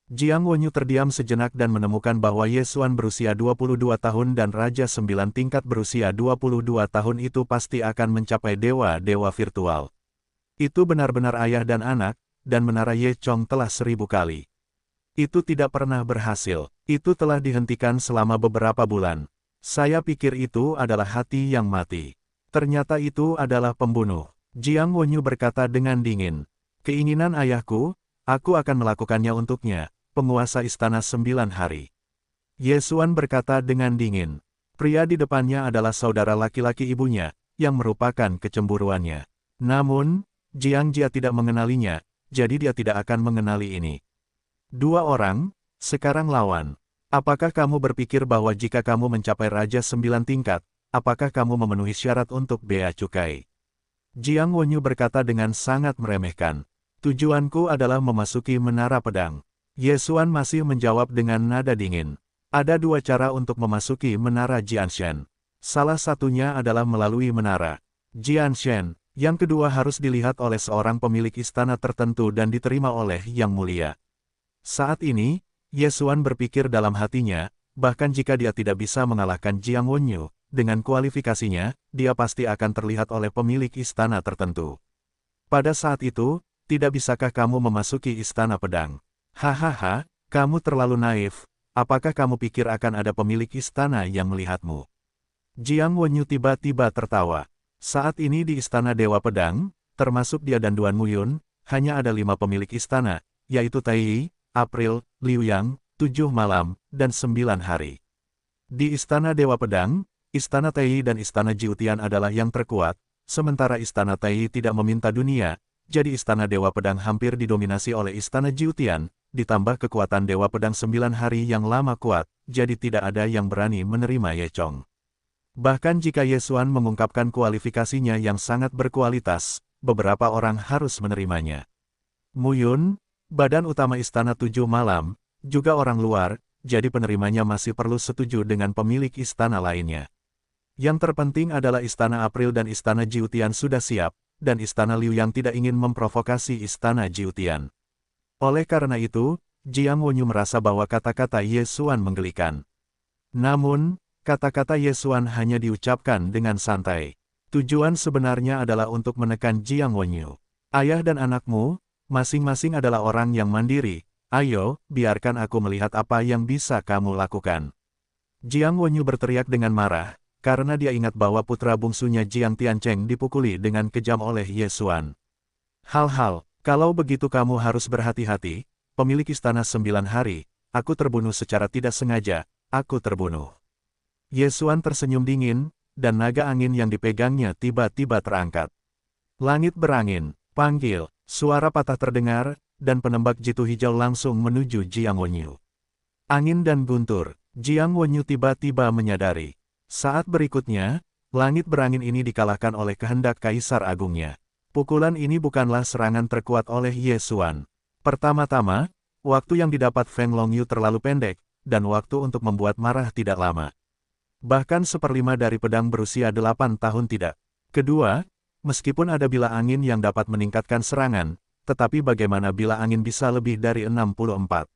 Jiang Wenyu terdiam sejenak dan menemukan bahwa Ye Xuan berusia 22 tahun dan Raja 9 tingkat berusia 22 tahun itu pasti akan mencapai dewa-dewa virtual. Itu benar-benar ayah dan anak, dan menara Ye Chong telah 1000 kali. Itu tidak pernah berhasil, itu telah dihentikan selama beberapa bulan. Saya pikir itu adalah hati yang mati. Ternyata itu adalah pembunuh. Jiang Wenyu berkata dengan dingin. Keinginan ayahku, aku akan melakukannya untuknya. Penguasa istana 9 hari. Ye Xuan berkata dengan dingin. Pria di depannya adalah saudara laki-laki ibunya, yang merupakan kecemburuannya. Namun, Jiang Jia tidak mengenalinya, jadi dia tidak akan mengenali ini. Dua orang, sekarang lawan. Apakah kamu berpikir bahwa jika kamu mencapai Raja 9 tingkat, apakah kamu memenuhi syarat untuk bea cukai? Jiang Wenyu berkata dengan sangat meremehkan. Tujuanku adalah memasuki menara pedang. Ye Xuan masih menjawab dengan nada dingin. Ada dua cara untuk memasuki menara Jianshan. Salah satunya adalah melalui menara Jianshan. Yang kedua harus dilihat oleh seorang pemilik istana tertentu dan diterima oleh Yang Mulia. Saat ini, Ye Xuan berpikir dalam hatinya, bahkan jika dia tidak bisa mengalahkan Jiang Wenyu, dengan kualifikasinya, dia pasti akan terlihat oleh pemilik istana tertentu. Pada saat itu, tidak bisakah kamu memasuki istana pedang? Hahaha, kamu terlalu naif, apakah kamu pikir akan ada pemilik istana yang melihatmu? Jiang Wenyu tiba-tiba tertawa. Saat ini di istana Dewa Pedang, termasuk dia dan Duan Muyun, hanya ada 5 pemilik istana, yaitu Tai, April, Liu Yang, 7 malam, dan 9 hari. Di istana Dewa Pedang, istana Tai dan istana Jiutian adalah yang terkuat, sementara istana Tai tidak meminta dunia, jadi istana Dewa Pedang hampir didominasi oleh istana Jiutian, ditambah kekuatan Dewa Pedang 9 hari yang lama kuat, jadi tidak ada yang berani menerima Ye Chong. Bahkan jika Ye Xuan mengungkapkan kualifikasinya yang sangat berkualitas, beberapa orang harus menerimanya. Muyun, badan utama istana 7 malam, juga orang luar, jadi penerimanya masih perlu setuju dengan pemilik istana lainnya. Yang terpenting adalah istana April dan istana Jiutian sudah siap, dan istana Liu yang tidak ingin memprovokasi istana Jiutian. Oleh karena itu, Jiang Wenyu merasa bahwa kata-kata Ye Xuan menggelikan. Namun, kata-kata Ye Xuan hanya diucapkan dengan santai. Tujuan sebenarnya adalah untuk menekan Jiang Wenyu. Ayah dan anakmu, masing-masing adalah orang yang mandiri. Ayo, biarkan aku melihat apa yang bisa kamu lakukan. Jiang Wenyu berteriak dengan marah, karena dia ingat bahwa putra bungsunya Jiang Tiancheng dipukuli dengan kejam oleh Ye Xuan. Hal-hal. Kalau begitu kamu harus berhati-hati, pemilik istana 9 hari, aku terbunuh secara tidak sengaja, aku terbunuh. Ye Xuan tersenyum dingin, dan naga angin yang dipegangnya tiba-tiba terangkat. Langit berangin, panggil, suara patah terdengar, dan penembak jitu hijau langsung menuju Jiang Wenyu. Angin dan guntur, Jiang Wenyu tiba-tiba menyadari. Saat berikutnya, langit berangin ini dikalahkan oleh kehendak Kaisar Agungnya. Pukulan ini bukanlah serangan terkuat oleh Ye Xuan. Pertama-tama, waktu yang didapat Feng Longyu terlalu pendek, dan waktu untuk membuat marah tidak lama. Bahkan 1/5 dari pedang berusia 8 tahun tidak. Kedua, meskipun ada bila angin yang dapat meningkatkan serangan, tetapi bagaimana bila angin bisa lebih dari 64?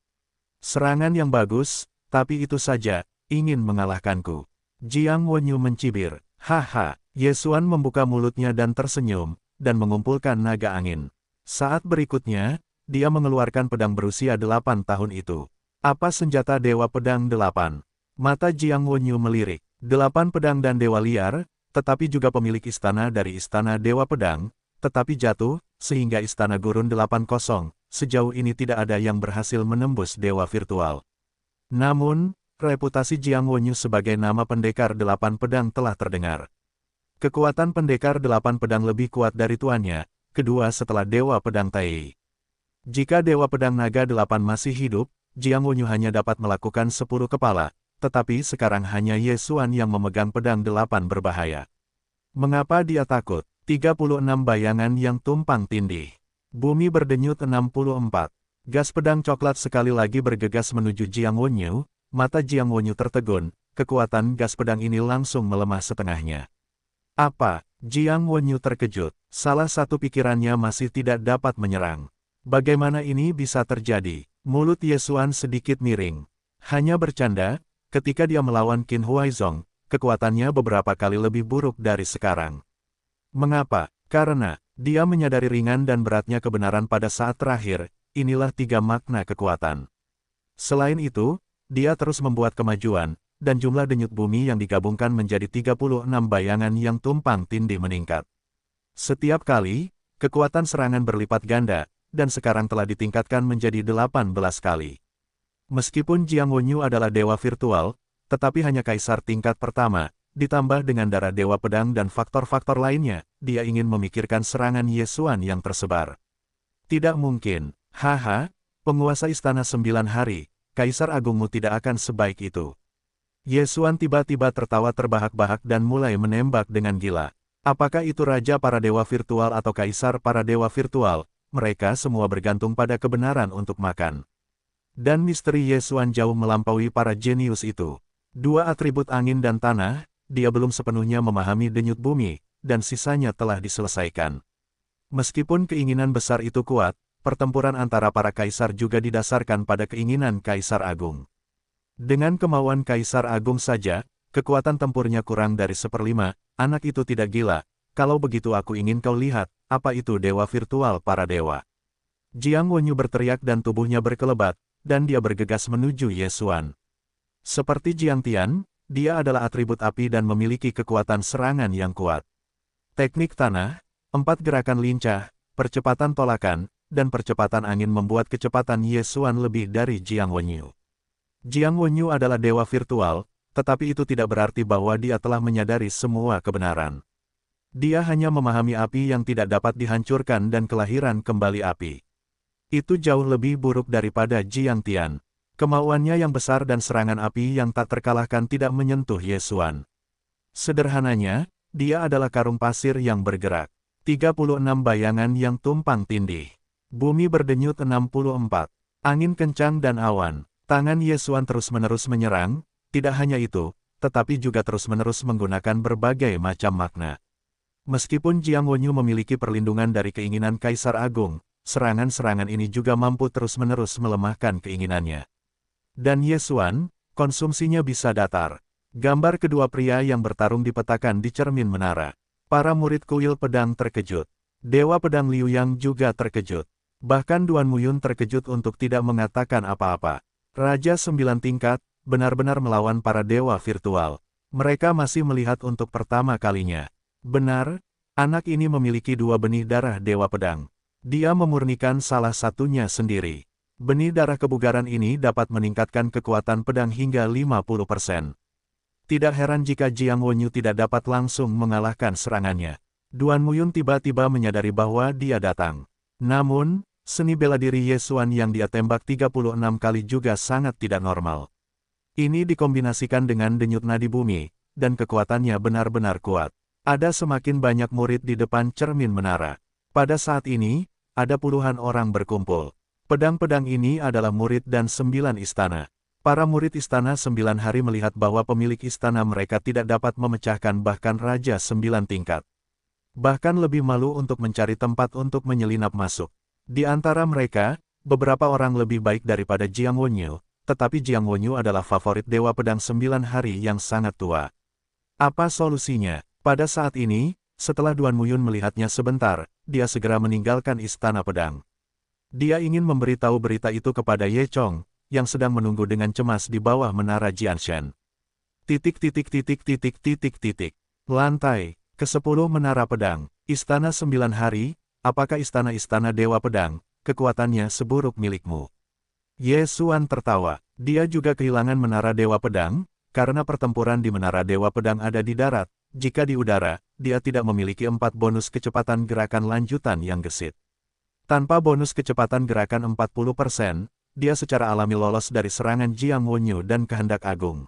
Serangan yang bagus, tapi itu saja, ingin mengalahkanku. Jiang Wenyu mencibir. Haha, Ye Xuan membuka mulutnya dan tersenyum, dan mengumpulkan naga angin. Saat berikutnya, dia mengeluarkan pedang berusia 8 tahun itu. Apa senjata Dewa Pedang 8? Mata Jiang Wenyu melirik. 8 pedang dan dewa liar, tetapi juga pemilik istana dari istana Dewa Pedang, tetapi jatuh, sehingga istana gurun 8-0, sejauh ini tidak ada yang berhasil menembus dewa virtual. Namun, reputasi Jiang Wenyu sebagai nama pendekar 8 pedang telah terdengar. Kekuatan pendekar 8 pedang lebih kuat dari tuannya, kedua setelah Dewa Pedang Tai. Jika Dewa Pedang Naga 8 masih hidup, Jiang Wenyu hanya dapat melakukan 10 kepala, tetapi sekarang hanya Ye Xuan yang memegang pedang 8 berbahaya. Mengapa dia takut? 36 bayangan yang tumpang tindih. Bumi berdenyut 64. Gas pedang coklat sekali lagi bergegas menuju Jiang Wenyu, mata Jiang Wenyu tertegun, kekuatan gas pedang ini langsung melemah setengahnya. Apa? Jiang Wenyu terkejut. Salah satu pikirannya masih tidak dapat menyerang. Bagaimana ini bisa terjadi? Mulut Ye Xuan sedikit miring. Hanya bercanda, ketika dia melawan Qin Huaizong, kekuatannya beberapa kali lebih buruk dari sekarang. Mengapa? Karena, dia menyadari ringan dan beratnya kebenaran pada saat terakhir, inilah 3 makna kekuatan. Selain itu, dia terus membuat kemajuan, dan jumlah denyut bumi yang digabungkan menjadi 36 bayangan yang tumpang tindih meningkat. Setiap kali, kekuatan serangan berlipat ganda, dan sekarang telah ditingkatkan menjadi 18 kali. Meskipun Jiang Wenyu adalah dewa virtual, tetapi hanya kaisar tingkat pertama, ditambah dengan darah dewa pedang dan faktor-faktor lainnya, dia ingin memikirkan serangan Ye Xuan yang tersebar. Tidak mungkin, haha, penguasa istana 9 hari, kaisar agungmu tidak akan sebaik itu. Ye Xuan tiba-tiba tertawa terbahak-bahak dan mulai menembak dengan gila. Apakah itu raja para dewa virtual atau kaisar para dewa virtual, mereka semua bergantung pada kebenaran untuk makan. Dan misteri Ye Xuan jauh melampaui para jenius itu. 2 atribut angin dan tanah, dia belum sepenuhnya memahami denyut bumi, dan sisanya telah diselesaikan. Meskipun keinginan besar itu kuat, pertempuran antara para kaisar juga didasarkan pada keinginan kaisar agung. Dengan kemauan kaisar agung saja, kekuatan tempurnya kurang dari 1/5, anak itu tidak gila. Kalau begitu aku ingin kau lihat, apa itu dewa virtual para dewa. Jiang Wenyu berteriak dan tubuhnya berkelebat, dan dia bergegas menuju Ye Xuan. Seperti Jiang Tian, dia adalah atribut api dan memiliki kekuatan serangan yang kuat. Teknik tanah, 4 gerakan lincah, percepatan tolakan, dan percepatan angin membuat kecepatan Ye Xuan lebih dari Jiang Wenyu. Jiang Wenyu adalah dewa virtual, tetapi itu tidak berarti bahwa dia telah menyadari semua kebenaran. Dia hanya memahami api yang tidak dapat dihancurkan dan kelahiran kembali api. Itu jauh lebih buruk daripada Jiang Tian. Kemauannya yang besar dan serangan api yang tak terkalahkan tidak menyentuh Ye Xuan. Sederhananya, dia adalah karung pasir yang bergerak. 36 bayangan yang tumpang tindih. Bumi berdenyut 64. Angin kencang dan awan. Tangan Ye Xuan terus-menerus menyerang, tidak hanya itu, tetapi juga terus-menerus menggunakan berbagai macam makna. Meskipun Jiang Wenyu memiliki perlindungan dari keinginan Kaisar Agung, serangan-serangan ini juga mampu terus-menerus melemahkan keinginannya. Dan Ye Xuan, konsumsinya bisa datar. Gambar kedua pria yang bertarung dipetakan di cermin menara. Para murid kuil pedang terkejut. Dewa pedang Liu Yang juga terkejut. Bahkan Duan Muyun terkejut untuk tidak mengatakan apa-apa. Raja 9 tingkat, benar-benar melawan para dewa virtual. Mereka masih melihat untuk pertama kalinya. Benar, anak ini memiliki 2 benih darah dewa pedang. Dia memurnikan salah satunya sendiri. Benih darah kebugaran ini dapat meningkatkan kekuatan pedang hingga 50%. Tidak heran jika Jiang Wenyu tidak dapat langsung mengalahkan serangannya. Duan Muyun tiba-tiba menyadari bahwa dia datang. Namun, seni bela diri Ye Xuan yang dia tembak 36 kali juga sangat tidak normal. Ini dikombinasikan dengan denyut nadi bumi, dan kekuatannya benar-benar kuat. Ada semakin banyak murid di depan cermin menara. Pada saat ini, ada puluhan orang berkumpul. Pedang-pedang ini adalah murid dan 9 istana. Para murid istana 9 hari melihat bahwa pemilik istana mereka tidak dapat memecahkan bahkan Raja 9 tingkat. Bahkan lebih malu untuk mencari tempat untuk menyelinap masuk. Di antara mereka, beberapa orang lebih baik daripada Jiang Wenyu, tetapi Jiang Wenyu adalah favorit dewa pedang 9 hari yang sangat tua. Apa solusinya? Pada saat ini, setelah Duan Muyun melihatnya sebentar, dia segera meninggalkan istana pedang. Dia ingin memberitahu berita itu kepada Ye Chong, yang sedang menunggu dengan cemas di bawah menara Jianshan. Lantai, ke-10 menara pedang, istana 9 hari, apakah istana-istana dewa pedang, kekuatannya seburuk milikmu? Ye Xuan tertawa, dia juga kehilangan menara dewa pedang, karena pertempuran di menara dewa pedang ada di darat, jika di udara, dia tidak memiliki 4 bonus kecepatan gerakan lanjutan yang gesit. Tanpa bonus kecepatan gerakan 40%, dia secara alami lolos dari serangan Jiang Wenyu dan kehendak agung.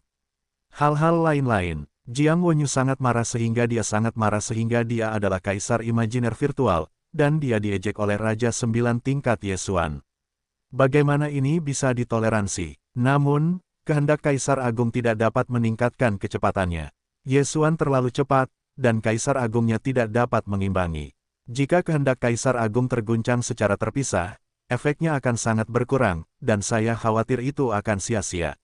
Hal-hal lain-lain, Jiang Wenyu sangat marah sehingga dia adalah kaisar imajiner virtual, dan dia diejek oleh Raja 9 tingkat Ye Xuan. Bagaimana ini bisa ditoleransi? Namun, kehendak kaisar agung tidak dapat meningkatkan kecepatannya. Ye Xuan terlalu cepat, dan kaisar agungnya tidak dapat mengimbangi. Jika kehendak kaisar agung terguncang secara terpisah, efeknya akan sangat berkurang, dan saya khawatir itu akan sia-sia.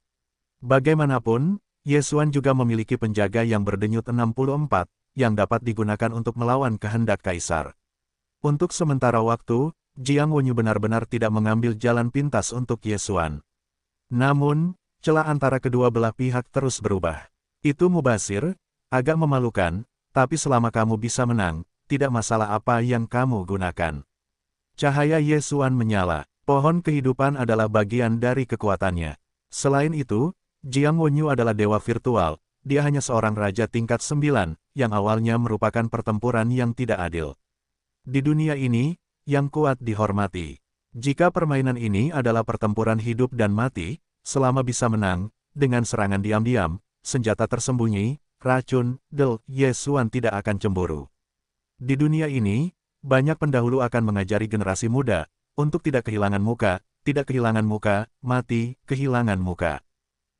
Bagaimanapun, Ye Xuan juga memiliki penjaga yang berdenyut 64, yang dapat digunakan untuk melawan kehendak kaisar. Untuk sementara waktu, Jiang Wenyu benar-benar tidak mengambil jalan pintas untuk Ye Xuan. Namun, celah antara kedua belah pihak terus berubah. Itu mubazir, agak memalukan, tapi selama kamu bisa menang, tidak masalah apa yang kamu gunakan. Cahaya Ye Xuan menyala. Pohon kehidupan adalah bagian dari kekuatannya. Selain itu, Jiang Wenyu adalah dewa virtual. Dia hanya seorang raja tingkat 9, yang awalnya merupakan pertempuran yang tidak adil. Di dunia ini, yang kuat dihormati. Jika permainan ini adalah pertempuran hidup dan mati, selama bisa menang, dengan serangan diam-diam, senjata tersembunyi, racun, Ye Xuan tidak akan cemburu. Di dunia ini, banyak pendahulu akan mengajari generasi muda, untuk tidak kehilangan muka, mati, kehilangan muka.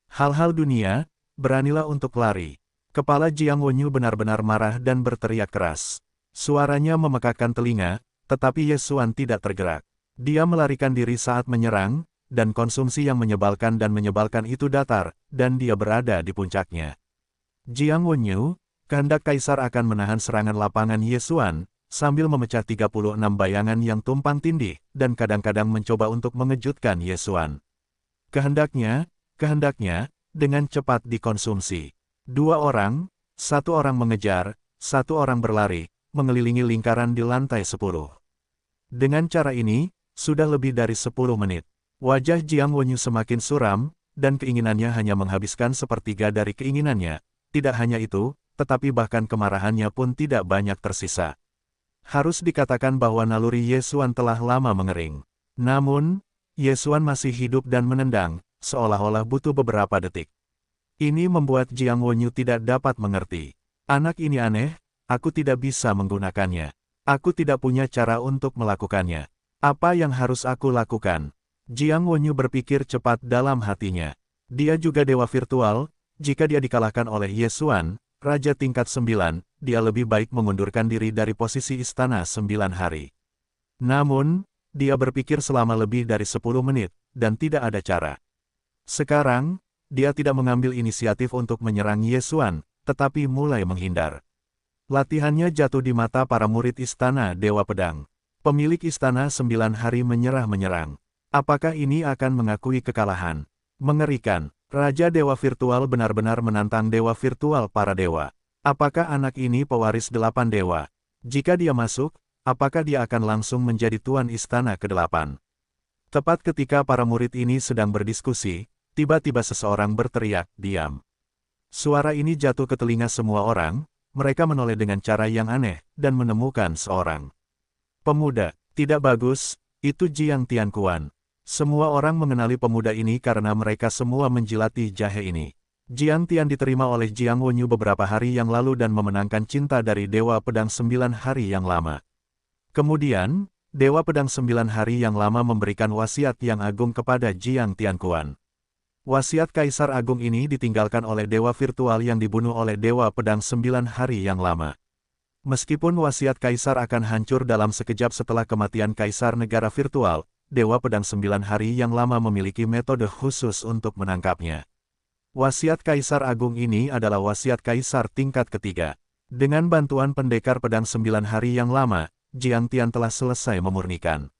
Hal-hal dunia, beranilah untuk lari. Kepala Jiang Wenyu benar-benar marah dan berteriak keras. Suaranya memekakkan telinga, tetapi Ye Xuan tidak tergerak. Dia melarikan diri saat menyerang, dan konsumsi yang menyebalkan itu datar, dan dia berada di puncaknya. Jiang Wenyu, kehendak kaisar akan menahan serangan lapangan Ye Xuan, sambil memecah 36 bayangan yang tumpang tindih, dan kadang-kadang mencoba untuk mengejutkan Ye Xuan. Kehendaknya, dengan cepat dikonsumsi. 2 orang, 1 orang mengejar, 1 orang berlari, mengelilingi lingkaran di lantai 10. Dengan cara ini, sudah lebih dari 10 menit. Wajah Jiang Wenyu semakin suram, dan keinginannya hanya menghabiskan sepertiga dari keinginannya. Tidak hanya itu, tetapi bahkan kemarahannya pun tidak banyak tersisa. Harus dikatakan bahwa naluri Ye Xuan telah lama mengering. Namun, Ye Xuan masih hidup dan menendang, seolah-olah butuh beberapa detik. Ini membuat Jiang Wenyu tidak dapat mengerti. Anak ini aneh, aku tidak bisa menggunakannya. Aku tidak punya cara untuk melakukannya. Apa yang harus aku lakukan? Jiang Wenyu berpikir cepat dalam hatinya. Dia juga dewa virtual, jika dia dikalahkan oleh Ye Xuan, Raja tingkat 9, dia lebih baik mengundurkan diri dari posisi istana 9 hari. Namun, dia berpikir selama lebih dari 10 menit, dan tidak ada cara. Sekarang, dia tidak mengambil inisiatif untuk menyerang Ye Xuan, tetapi mulai menghindar. Latihannya jatuh di mata para murid istana Dewa Pedang. Pemilik istana 9 hari menyerang. Apakah ini akan mengakui kekalahan? Mengerikan. Raja Dewa Virtual benar-benar menantang Dewa Virtual para dewa. Apakah anak ini pewaris 8 dewa? Jika dia masuk, apakah dia akan langsung menjadi tuan istana ke-8? Tepat ketika para murid ini sedang berdiskusi, tiba-tiba seseorang berteriak, "Diam!" Suara ini jatuh ke telinga semua orang, mereka menoleh dengan cara yang aneh, dan menemukan seorang pemuda. Tidak bagus, itu Jiang Tianquan. Semua orang mengenali pemuda ini karena mereka semua menjilati jahe ini. Jiang Tian diterima oleh Jiang Wenyu beberapa hari yang lalu dan memenangkan cinta dari Dewa Pedang 9 hari yang lama. Kemudian, Dewa Pedang 9 hari yang lama memberikan wasiat yang agung kepada Jiang Tianquan. Wasiat Kaisar Agung ini ditinggalkan oleh Dewa Virtual yang dibunuh oleh Dewa Pedang 9 hari yang lama. Meskipun wasiat Kaisar akan hancur dalam sekejap setelah kematian Kaisar Negara Virtual, Dewa Pedang 9 hari yang lama memiliki metode khusus untuk menangkapnya. Wasiat Kaisar Agung ini adalah wasiat Kaisar tingkat ketiga. Dengan bantuan pendekar pedang 9 hari yang lama, Jiang Tian telah selesai memurnikan.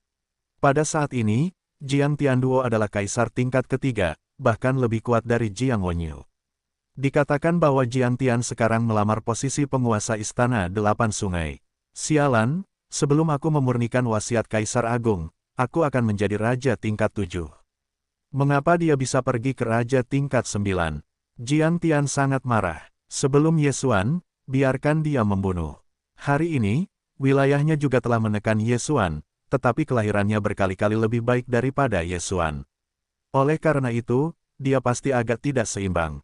Pada saat ini, Jiang Tian Duo adalah Kaisar tingkat ketiga, bahkan lebih kuat dari Jiang Wenyu. Dikatakan bahwa Jiang Tian sekarang melamar posisi penguasa istana 8 sungai. Sialan, sebelum aku memurnikan wasiat Kaisar Agung, aku akan menjadi raja tingkat 7. Mengapa dia bisa pergi ke raja tingkat 9? Jiang Tian sangat marah. Sebelum Ye Xuan, biarkan dia membunuh. Hari ini, wilayahnya juga telah menekan Ye Xuan, tetapi kelahirannya berkali-kali lebih baik daripada Ye Xuan. Oleh karena itu, dia pasti agak tidak seimbang.